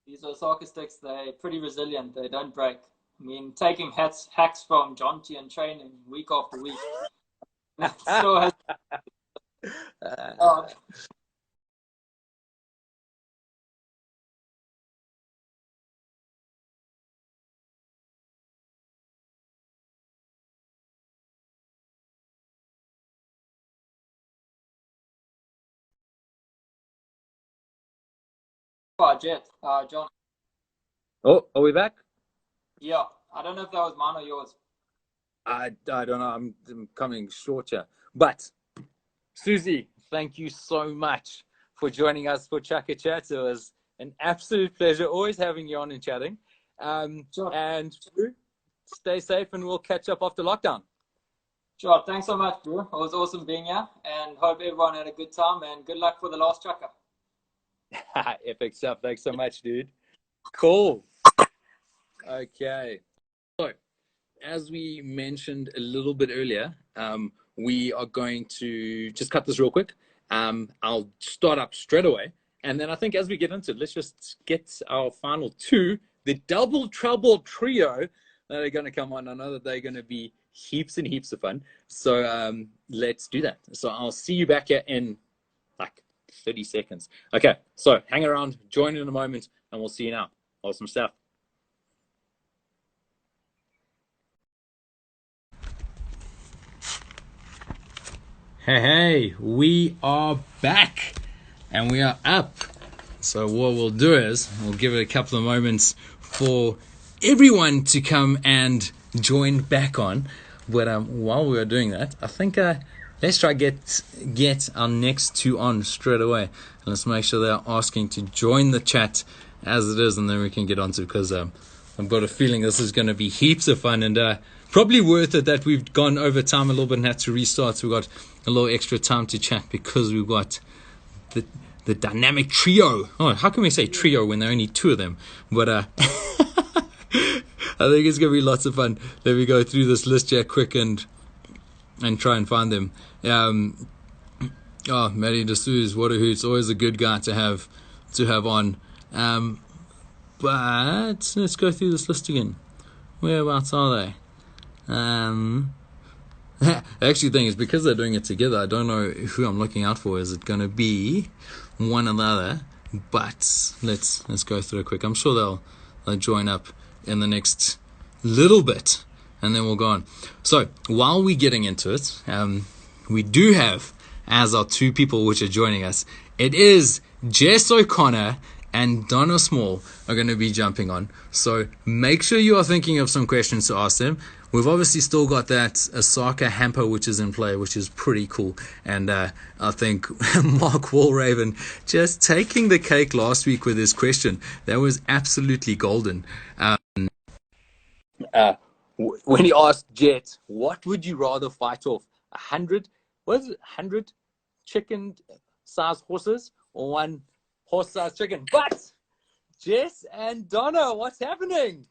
These Osaka sticks, they're pretty resilient. They don't break. I mean, taking hacks from Jonty and training week after week. Still has, Jet, John. Oh, are we back? Yeah, I don't know if that was mine or yours. I don't know. I'm coming short here. But, Susie, thank you so much for joining us for Chukka Chat. It was an absolute pleasure always having you on and chatting. Sure. And stay safe, and we'll catch up after lockdown. Sure. Thanks so much, bro. It was awesome being here, and hope everyone had a good time, and good luck for the last Chukka. Epic stuff. Thanks so much, dude. Cool. Okay. So, as we mentioned a little bit earlier, we are going to just cut this real quick. I'll start up straight away. And then I think as we get into it, let's just get our final two, the Double Trouble Trio that are going to come on. I know that they're going to be heaps and heaps of fun. So let's do that. So I'll see you back here in like 30 seconds. Okay, so hang around, join in a moment, and we'll see you now. Awesome stuff. Hey, we are back and we are up. So what we'll do is we'll give it a couple of moments for everyone to come and join back on. But while we are doing that, I think let's try get our next two on straight away. And let's make sure they're asking to join the chat as it is, and then we can get on to, because I've got a feeling this is going to be heaps of fun, and probably worth it that we've gone over time a little bit and had to restart. So we've got a little extra time to chat because we've got the dynamic trio. Oh, how can we say trio when there are only two of them? But I think it's going to be lots of fun. Let me go through this list here quick and try and find them. Matty D'Souza, what a hoot. It's always a good guy to have on. But let's go through this list again. Whereabouts are they? The actually thing is, because they're doing it together, I don't know who I'm looking out for. Is it going to be one or the other? But let's go through it quick. I'm sure they'll join up in the next little bit, and then we'll go on. So while we're getting into it, we do have as our two people which are joining us. It is Jess O'Connor and Donna Small are going to be jumping on. So make sure you are thinking of some questions to ask them. We've obviously still got that Osaka hamper which is in play, which is pretty cool. And I think Mark Walraven just taking the cake last week with his question. That was absolutely golden. When he asked Jet, what would you rather fight off? 100 chicken-sized horses or one horse-sized chicken? But Jess and Donna, what's happening?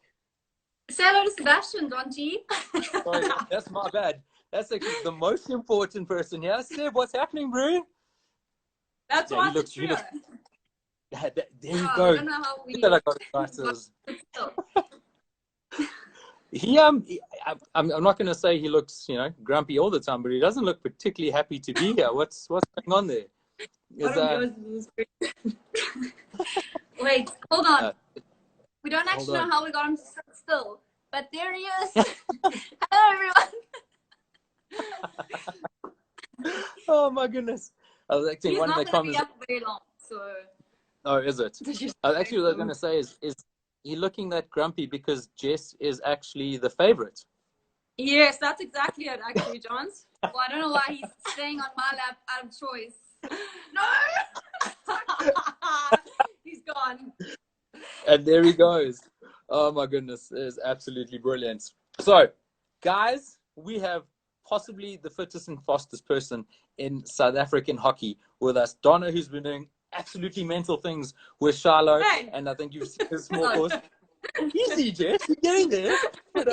Say hello to Sebastian, Jonty. Sorry, that's my bad. That's actually the most important person here. Seb, what's happening, bro? That's Yeah, why it's true. There you I go. don't know how we... I got glasses. I'm not going to say he looks, grumpy all the time, but he doesn't look particularly happy to be here. What's going on there? Wait, hold on. We don't actually know how we got him to sit still, but there he is. Hello, everyone. Oh my goodness! I was actually He's one of not the going to be comments. up very long, so. Oh, is it? Actually, what I was going to say is he looking that grumpy because Jess is actually the favorite? Yes, that's exactly it, actually, Johns. Well, I don't know why he's staying on my lap out of choice. No! He's gone. And there he goes. Oh my goodness, it is absolutely brilliant. So, guys, we have possibly the fittest and fastest person in South African hockey with us, Donna, who's been doing absolutely mental things with Charlo, and I think you've seen his small course. Easy, Jess, you're getting there. But,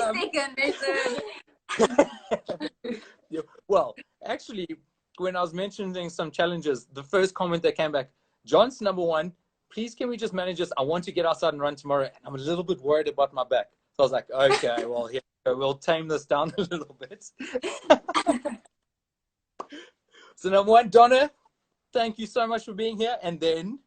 yeah, well, actually, when I was mentioning some challenges, the first comment that came back, John's number one, please can we just manage this? I want to get outside and run tomorrow, and I'm a little bit worried about my back. So I was like, okay, well, here we go. We'll tame this down a little bit. So number one, Donna, thank you so much for being here. And then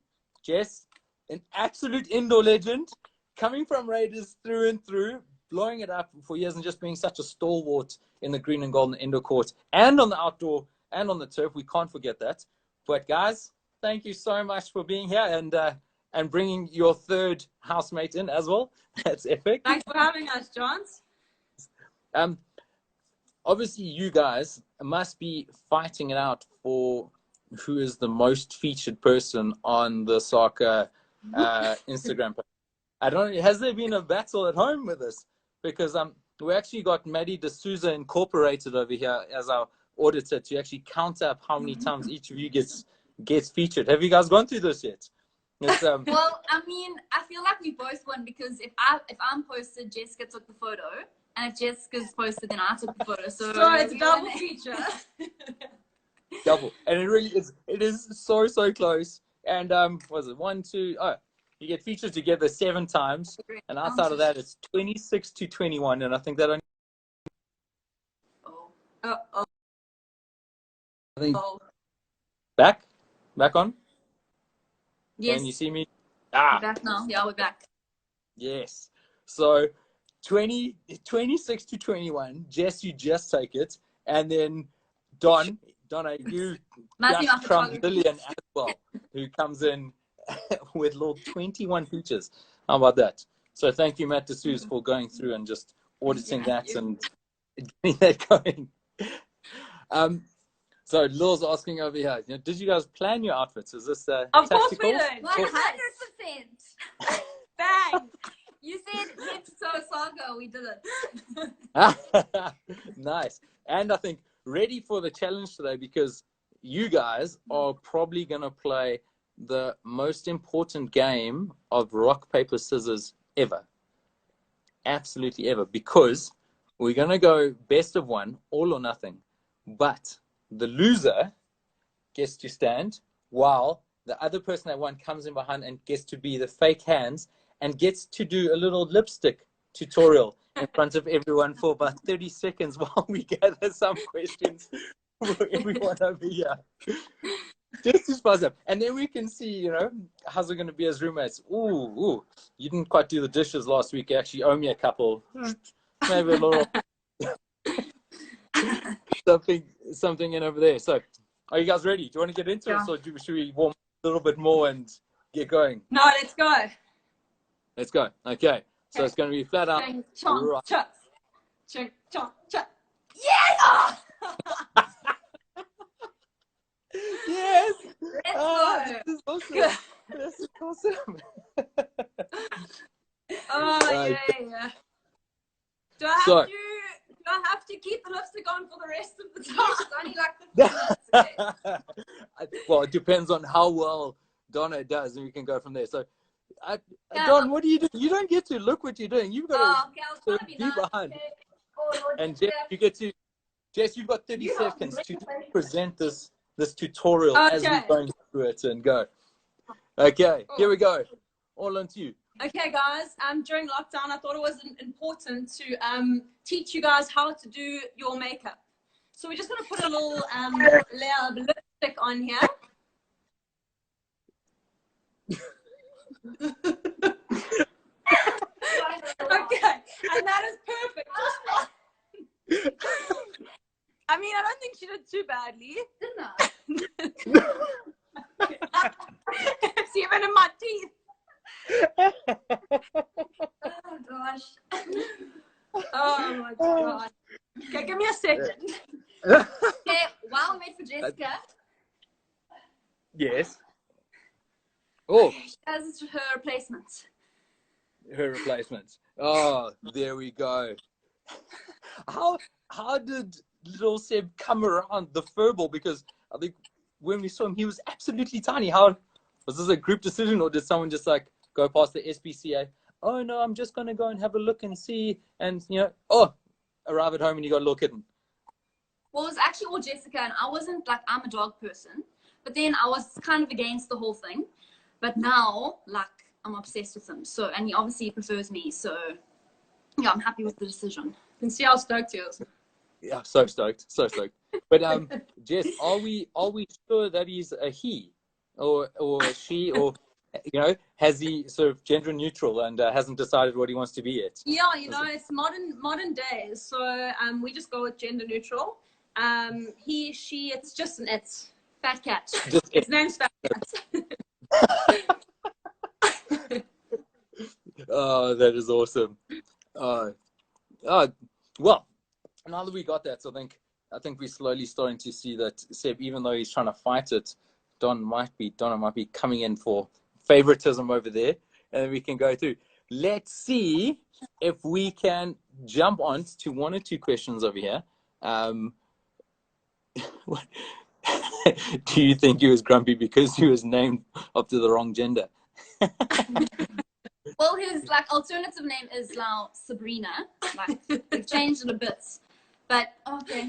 Jess, an absolute indoor legend, coming from Raiders through and through, blowing it up for years and just being such a stalwart in the green and golden indoor court and on the outdoor and on the turf. We can't forget that. But guys, thank you so much for being here. And and bringing your third housemate in as well. That's epic. Thanks for having us, Johns. Obviously, you guys must be fighting it out for who is the most featured person on the soccer Instagram page. I don't know, has there been a battle at home with this? Because we actually got Maddie de Sousa Incorporated over here as our auditor to actually count up how many times each of you gets featured. Have you guys gone through this yet? It's, Well, I mean, I feel like we both won because if I'm posted, Jessica took the photo, and if Jessica's posted, then I took the photo. So it's a double feature. double, and it really is. It is so close. And was it 1, 2? Oh, you get featured together 7 times, and outside of that, it's 26-21. And I think that only. Oh. I think back on. Yes. Can you see me? We're back now. Yeah, we're back. Yes. So 26-21. Jess, you just take it, and then Donna, you just trump Lillian as well, who comes in with little 21 features. How about that? So thank you, Matt D'Souza, for going through and just auditing that and getting that going. So Lil's asking over here, did you guys plan your outfits? Is this of course tactical? we did. 100%. Bang. You said let's so Osaka, we did it. Nice. And I think ready for the challenge today, because you guys are probably going to play the most important game of rock, paper, scissors ever. Absolutely ever. Because we're going to go best of one, all or nothing. But the loser gets to stand while the other person that won comes in behind and gets to be the fake hands and gets to do a little lipstick tutorial in front of everyone for about 30 seconds while we gather some questions for everyone over here. Just to spice up. And then we can see, how's it going to be as roommates? Ooh, you didn't quite do the dishes last week. You actually owe me a couple. Maybe a little something in over there. So, are you guys ready? Do you want to get into it, or should we warm up a little bit more and get going? No, let's go. Let's go. Okay. So it's going to be flat out. Yeah! Yes! Let's go. This is awesome. This is awesome. Oh, yeah. Do I have to keep the lipstick on for the rest of the time? It's only like 15 minutes. Well, it depends on how well Donna does, and we can go from there. So, Don, what do you do? You don't get to look what you're doing. You've got to be behind. Okay. Oh, and Jess, Jess, you've got 30 seconds to present this tutorial as we're going through it and go. Okay, here we go. All on to you. Okay, guys. During lockdown, I thought it was important to teach you guys how to do your makeup. So we're just going to put a little layer of lipstick on here. Okay, and that is perfect. I mean, I don't think she did too badly. Didn't I? It's even in my teeth. Oh gosh. Oh my god. Okay, give me a second. Okay, while we wait for Jessica. Yes. Oh. She has her replacements. Her replacements. Oh, there we go. How did little Seb come around the furball? Because I think when we saw him, he was absolutely tiny. How was this a group decision, or did someone just like go past the SPCA? Oh no, I'm just gonna go and have a look and see, and arrive at home and you got a little kitten. Well, it was actually all Jessica, and I wasn't like, I'm a dog person, but then I was kind of against the whole thing. But now, like, I'm obsessed with him. So, and he obviously prefers me. So, yeah, I'm happy with the decision. You can see how stoked he is. Yeah, so stoked. But Jess, are we sure that he's a he, or a she, or has he sort of gender neutral and hasn't decided what he wants to be yet? Yeah, it's modern days. So we just go with gender neutral. He, she, it's just an it. Fat cat. His name's Fat Cat. Oh, that is awesome. Well, now that we got that, so I think we're slowly starting to see that Seb, even though he's trying to fight it, Donna might be coming in for favoritism over there, and then we can go through. Let's see if we can jump on to one or two questions over here. Do you think he was grumpy because he was named after the wrong gender? Well, his like alternative name is now Sabrina. Like they've changed it a bit, but okay.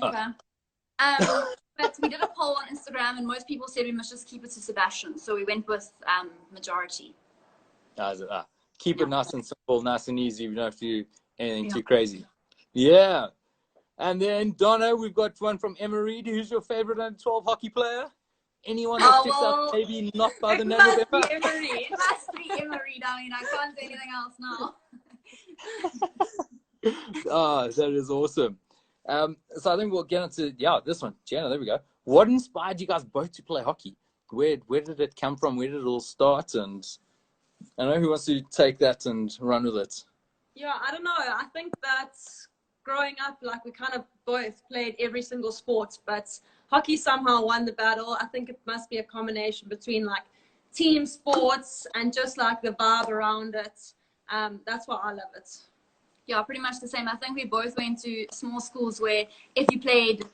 But we did a poll on Instagram, and most people said we must just keep it to Sebastian. So we went with majority. Keep it nice and simple, nice and easy. We don't have to do anything too crazy. Yeah. And then Donna, we've got one from Emma Reed. Who's your favorite under 12 hockey player? Anyone that sticks up, maybe not by the name of Emma? It must be Emma Reed. I mean, I can't say anything else now. That is awesome. So I think we'll get into this one. Jenna, there we go. What inspired you guys both to play hockey? Where did it come from? Where did it all start? And I know who wants to take that and run with it. Yeah, I don't know. I think that growing up, like we kind of both played every single sport, but hockey somehow won the battle. I think it must be a combination between like team sports and just like the vibe around it. That's why I love it. Yeah, pretty much the same. I think we both went to small schools where if you played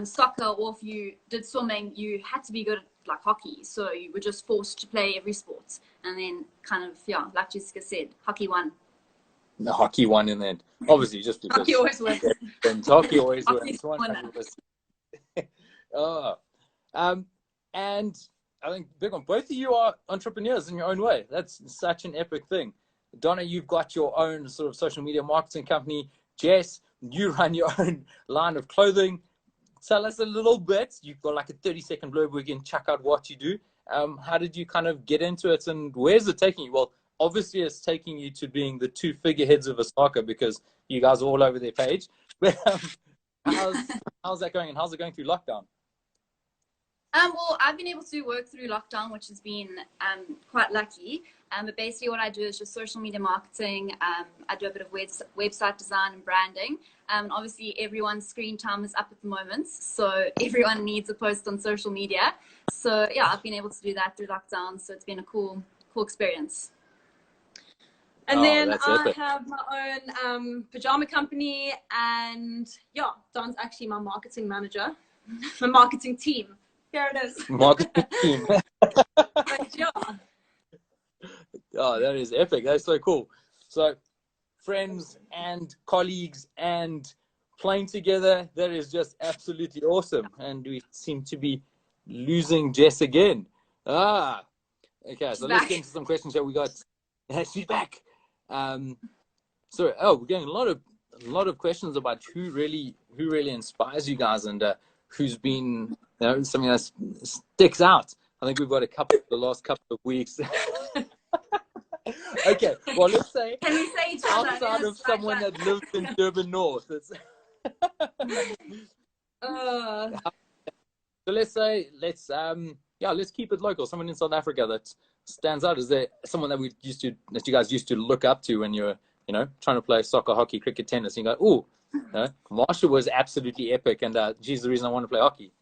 soccer or if you did swimming, you had to be good at like hockey. So you were just forced to play every sport. And then kind of, like Jessica said, hockey won. The hockey won in the end. Obviously, just because. Hockey always wins. Hockey always wins. And I think big one. Both of you are entrepreneurs in your own way. That's such an epic thing. Donna, you've got your own sort of social media marketing company. Jess, you run your own line of clothing. Tell us a little bit. You've got like a 30-second blurb where you can check out what you do. How did you kind of get into it, and where's it taking you? Well, obviously it's taking you to being the two figureheads of Osaka because you guys are all over their page. But how's that going, and how's it going through lockdown? Well, I've been able to work through lockdown, which has been quite lucky. But basically what I do is just social media marketing. I do a bit of website design and branding. Obviously everyone's screen time is up at the moment, so everyone needs a post on social media. So yeah, I've been able to do that through lockdown. So it's been a cool experience. And then I have my own pajama company, and Don's actually my marketing manager, my marketing team. Here it is. Marketing team. But, yeah. Oh, that is epic. That's so cool. So friends and colleagues and playing together, that is just absolutely awesome. And we seem to be losing Jess again. Okay, so let's get into some questions that we got. She's back. So we're getting a lot of questions about who really inspires you guys, and who's been something that sticks out. I think we've got the last couple of weeks. Okay, well, let's say, can we say each other outside of someone that lives in Durban North. So let's keep it local. Someone in South Africa that stands out. Is there someone that you guys used to look up to when you were, trying to play soccer, hockey, cricket, tennis? And you go, Marsha was absolutely epic, and she's the reason I want to play hockey.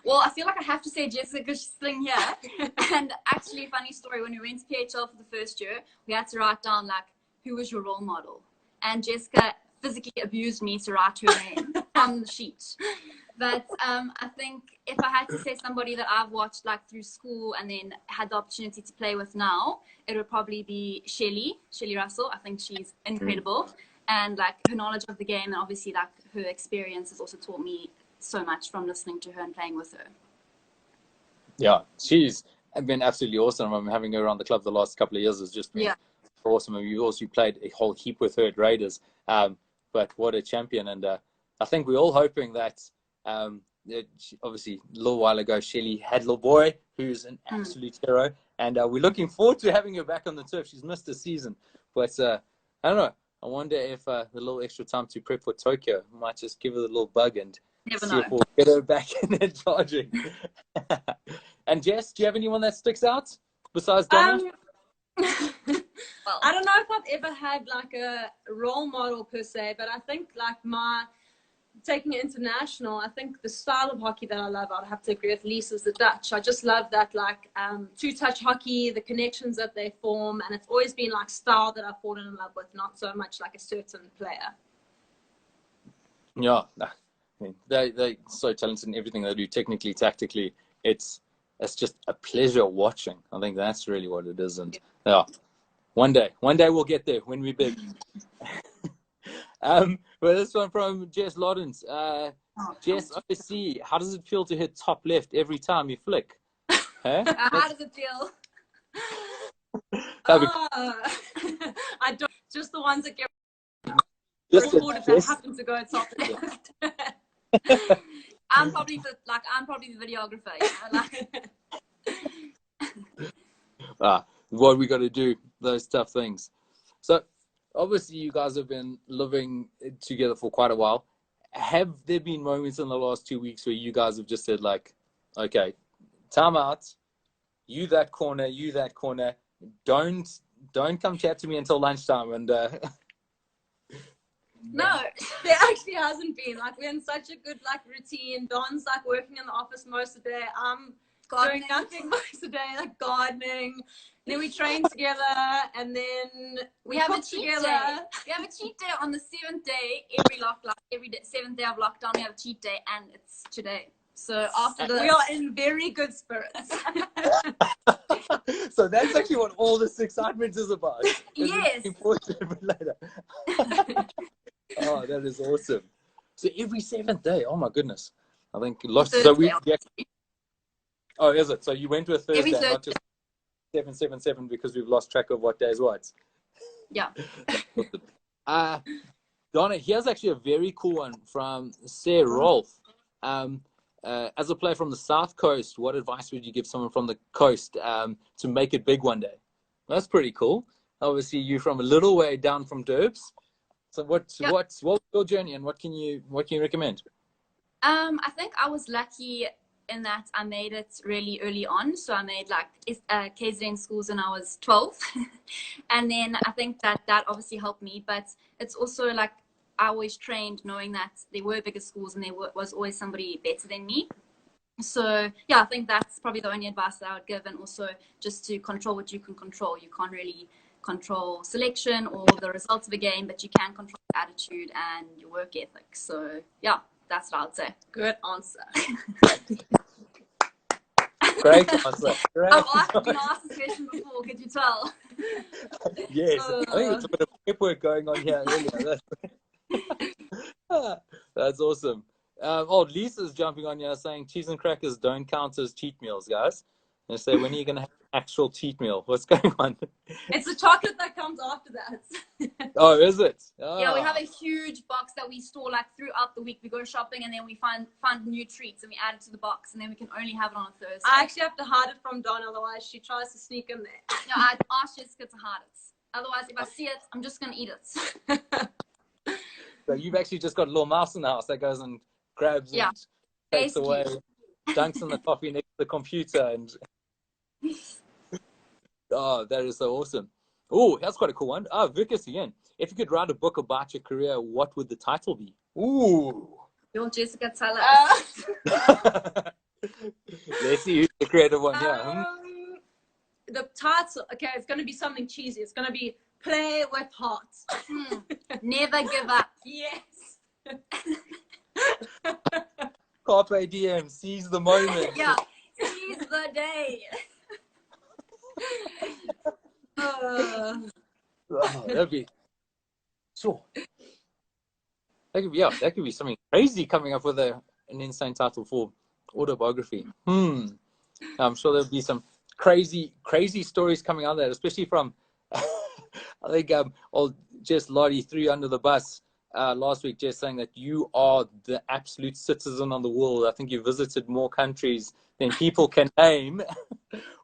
Well, I feel like I have to say Jessica because she's sitting here. And actually, funny story, when we went to PHL for the first year, we had to write down like, who was your role model? And Jessica physically abused me to write her name on the sheet. But I think if I had to say somebody that I've watched like through school and then had the opportunity to play with now, it would probably be Shelly Russell. I think she's incredible. And like her knowledge of the game, and obviously like her experience has also taught me so much from listening to her and playing with her. Yeah, she's been absolutely awesome. I'm having her around the club the last couple of years has just been awesome. And you also played a whole heap with her at Raiders. But what a champion. And I think we're all hoping that obviously a little while ago, Shelly had a little boy who's an absolute hero. And we're looking forward to having her back on the turf. She's missed a season. But I don't know. I wonder if the little extra time to prep for Tokyo might just give her a little bug and see if we'll get her back in there charging. And Jess, do you have anyone that sticks out besides Donna? I've ever had like a role model per se, but I think like taking it international, I think the style of hockey that I love, I'd have to agree with Lisa, is the Dutch. I just love that like two-touch hockey, the connections that they form, and it's always been like style that I've fallen in love with, not so much like a certain player. Yeah, I mean, they're so talented in everything they do, technically, tactically. It's just a pleasure watching. I think that's really what it is. And yeah, one day we'll get there when we're big. But this one from Jess Lawrence. Jess, OC, how does it feel to hit top left every time you flick? Huh? How does it feel? I don't, just the ones that get Just if they happen to go top left. I'm probably the videographer. What we got to do, those tough things. So obviously you guys have been living together for quite a while. Have there been moments in the last 2 weeks where you guys have just said like, okay, time out, you that corner, don't come chat to me until lunchtime? And no, there actually hasn't been. Like, we're in such a good like routine. Don's like working in the office most of the day. I'm doing nothing most of the day, like gardening. Then we train together, and then we have a cheat day. We have a cheat day on the 7th day. Every day, 7th day of lockdown, we have a cheat day, and it's today. So after this, we are in very good spirits. So that's actually what all this excitement is about. Yes. Later. Oh, that is awesome. So every 7th day, oh my goodness. I think lots. So we. Oh, is it? So you went to a Thursday, not just 777 because we've lost track of what day is what. Yeah. Donna, here's actually a very cool one from Sarah Rolf. As a player from the South Coast, what advice would you give someone from the coast to make it big one day? That's pretty cool. Obviously, you're from a little way down from Derbs. So what's your journey, and what can you recommend? I think I was lucky in that I made it really early on. So I made like KZN schools when I was 12. And then I think that obviously helped me, but it's also like I always trained knowing that there were bigger schools and there was always somebody better than me. So yeah, I think that's probably the only advice that I would give, and also just to control what you can control. You can't really control selection or the results of a game, but you can control your attitude and your work ethic. So yeah, that's what I would say. Good answer. Great answer. I've been asked this question before, could you tell? Yes, I think it's a bit of prep work going on here earlier. That's awesome. Lisa's jumping on here saying cheese and crackers don't count as cheat meals, guys. And say, when are you going to have an actual cheat meal? What's going on? It's the chocolate that comes after that. Oh, is it? Oh. Yeah, we have a huge box that we store like throughout the week. We go shopping and then we find new treats and we add it to the box, and then we can only have it on a Thursday. I actually have to hide it from Donna, otherwise she tries to sneak in there. No, I asked Jessica to hide it. Otherwise, if I see it, I'm just going to eat it. So you've actually just got a little mouse in the house that goes and grabs and takes basically. away, dunks in the coffee next to the computer, and oh, that is so awesome. Oh, that's quite a cool one. Vickers again. If you could write a book about your career, what would the title be? Ooh. Your Jessica, tell us. Let's see who's the creative one here. The title, okay, it's going to be something cheesy. It's going to be Play with Heart. Never give up. Yes. Carpe diem, seize the moment. Yeah, seize the day. That'd be sure. That could be something crazy coming up with an insane title for autobiography. I'm sure there'll be some crazy stories coming out of that, especially from I think old Jess Lottie threw you under the bus last week, just saying that you are the absolute citizen of the world. I think you visited more countries than people can name.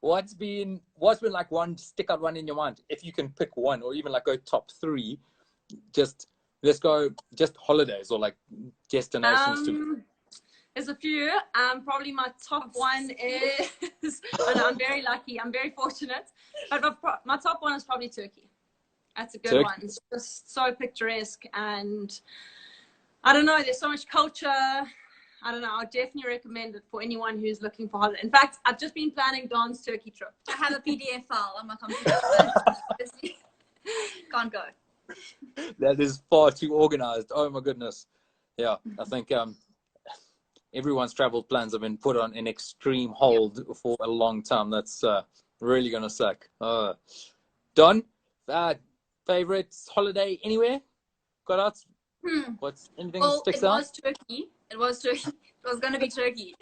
What's been like one stick out one in your mind? If you can pick one, or even like go top 3, let's go just holidays or like destinations. There's a few. Probably my top one is, and I'm very lucky, I'm very fortunate, but my top one is probably Turkey. That's a good Turkey. one. It's just so picturesque, and I don't know, there's so much culture. I don't know. I would definitely recommend it for anyone who's looking for holiday. In fact, I've just been planning Don's Turkey trip. I have a PDF file on my computer. Obviously, can't go. That is far too organized. Oh my goodness. Yeah, I think everyone's travel plans have been put on an extreme hold for a long time. That's really gonna suck. Don, favorite holiday anywhere? Got out? What's anything Well, sticks it out? was Turkey. It was Turkey. It was going to be Turkey.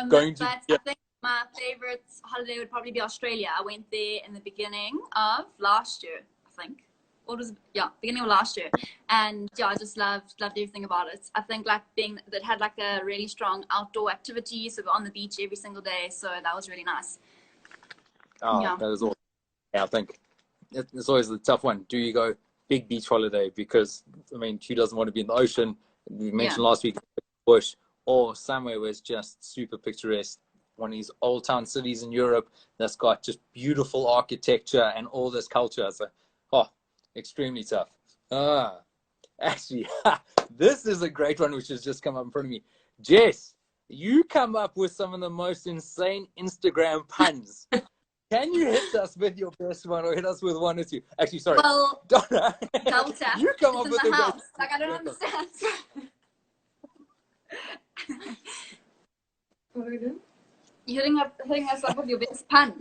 Going to- but yeah. I think my favorite holiday would probably be Australia. I went there in the beginning of last year, I think. Or was beginning of last year, and yeah, I just loved everything about it. I think like that had like a really strong outdoor activity, so we're on the beach every single day, so that was really nice. Oh, Yeah. that is awesome. Yeah, I think it's always the tough one. Do you go big beach holiday? Because, I mean, who doesn't want to be in the ocean? We mentioned last week, bush, or somewhere where it's just super picturesque. One of these old town cities in Europe that's got just beautiful architecture and all this culture. So, extremely tough. Actually, this is a great one which has just come up in front of me. Jess, you come up with some of the most insane Instagram puns. Can you hit us with your best one, or hit us with one or two? Actually, sorry. Well, Donna, double tap. you come up It's with in the the best. house. Like, I don't understand. What are we doing? You're hitting us up with your best pun.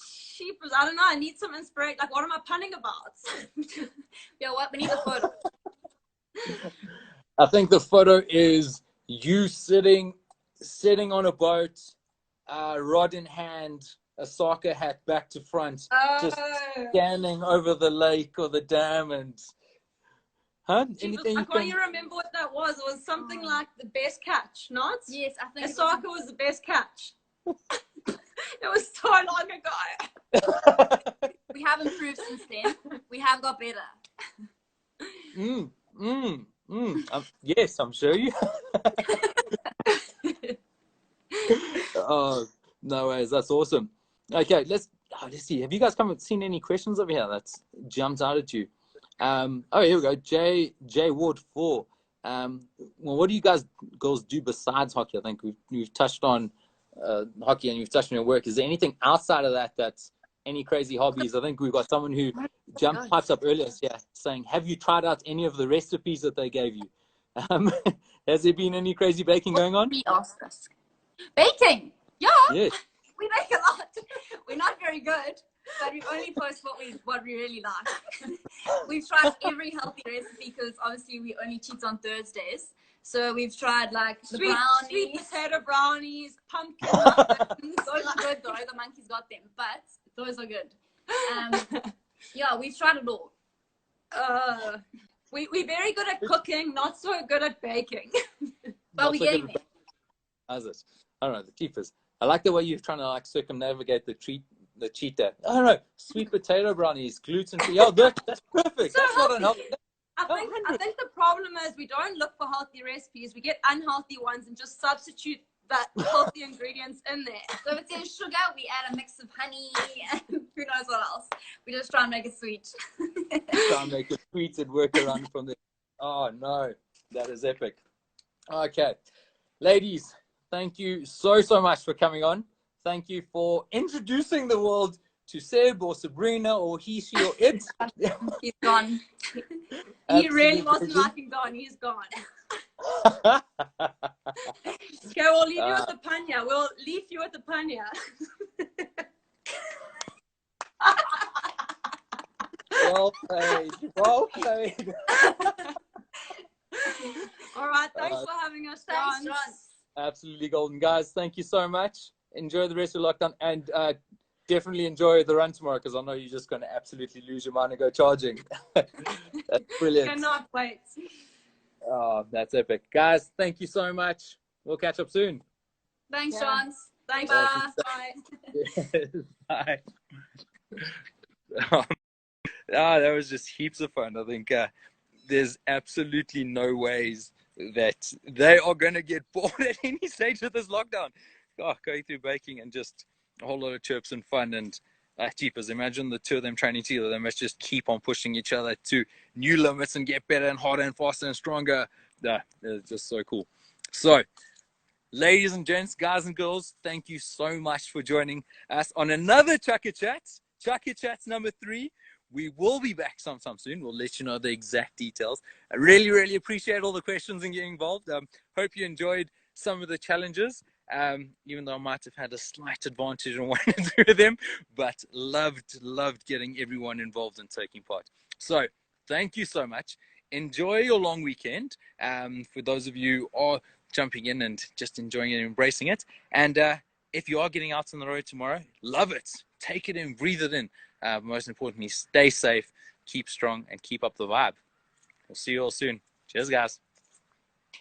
Sheepers, I don't know. I need some inspiration. Like, what am I punning about? Yeah, what? We need a photo. I think the photo is you sitting on a boat, rod in hand, a soccer hat back to front, just scanning over the lake or the dam, and anything I you can't can. even remember what that was. It was something like the best catch, not? Yes, I think Osaka was the best catch. It was so long ago. we have improved since then. We have got better. Yes, I'm sure you. Oh, no ways. That's awesome. Okay, let's see. Have you guys seen any questions over here that's jumped out at you? Here we go. J Ward 4. Well, what do you guys girls do besides hockey? I think we've touched on hockey and you've touched on your work. Is there anything outside of that that's any crazy hobbies? I think we've got someone who piped up earlier saying, have you tried out any of the recipes that they gave you? Has there been any crazy baking going on? We asked us. Baking! Yeah! Yes. We bake a lot. We're not very good, but we only post what we really like. We've tried every healthy recipe because obviously we only cheat on Thursdays. So we've tried like the brownies. Sweet potato brownies, pumpkin muffins. Those are good though. The monkeys got them, but those are good. Yeah, we've tried it all. We're very good at cooking, not so good at baking. But we getting there. How's it? I don't know, the keepers. I like the way you're trying to like circumnavigate the cheat day. I don't know, sweet potato brownies, gluten free. Oh, that's perfect. So that's not unhealthy. I think the problem is we don't look for healthy recipes. We get unhealthy ones and just substitute that healthy ingredients in there. So if there's sugar, we add a mix of honey and who knows what else. We just try and make it sweet. Try and make it sweet and work around from there. Oh no, that is epic. Okay, ladies, thank you so much for coming on. Thank you for introducing the world to Seb or Sabrina or he, she, or it. He's gone. He really wasn't liking Don. He's gone. Okay, we'll leave you with the panya. We'll leave you with the panya. Well played. Well played. All right. Thanks for having us, Thanks, John. John. Absolutely golden. Guys, thank you so much. Enjoy the rest of lockdown and definitely enjoy the run tomorrow because I know you're just going to absolutely lose your mind and go charging. That's brilliant. Cannot wait. Oh, that's epic. Guys, thank you so much. We'll catch up soon. Thanks, Yeah. John. Thanks. Bye. Bye. Bye. That was just heaps of fun. I think there's absolutely no ways that they are going to get bored at any stage of this lockdown. Going through baking and just a whole lot of chirps and fun. And Jeepers, imagine the two of them training together. They must just keep on pushing each other to new limits and get better and harder and faster and stronger. It's just so cool. So, ladies and gents, guys and girls, thank you so much for joining us on another Chukka Chats. Chukka Chats number 3. We will be back sometime soon. We'll let you know the exact details. I really, really appreciate all the questions and getting involved. Hope you enjoyed some of the challenges, even though I might have had a slight advantage on one or two of them, but loved getting everyone involved and taking part. So thank you so much. Enjoy your long weekend. For those of you who are jumping in and just enjoying it and embracing it. And if you are getting out on the road tomorrow, love it. Take it in, breathe it in. Most importantly, stay safe, keep strong, and keep up the vibe. We'll see you all soon. Cheers, guys.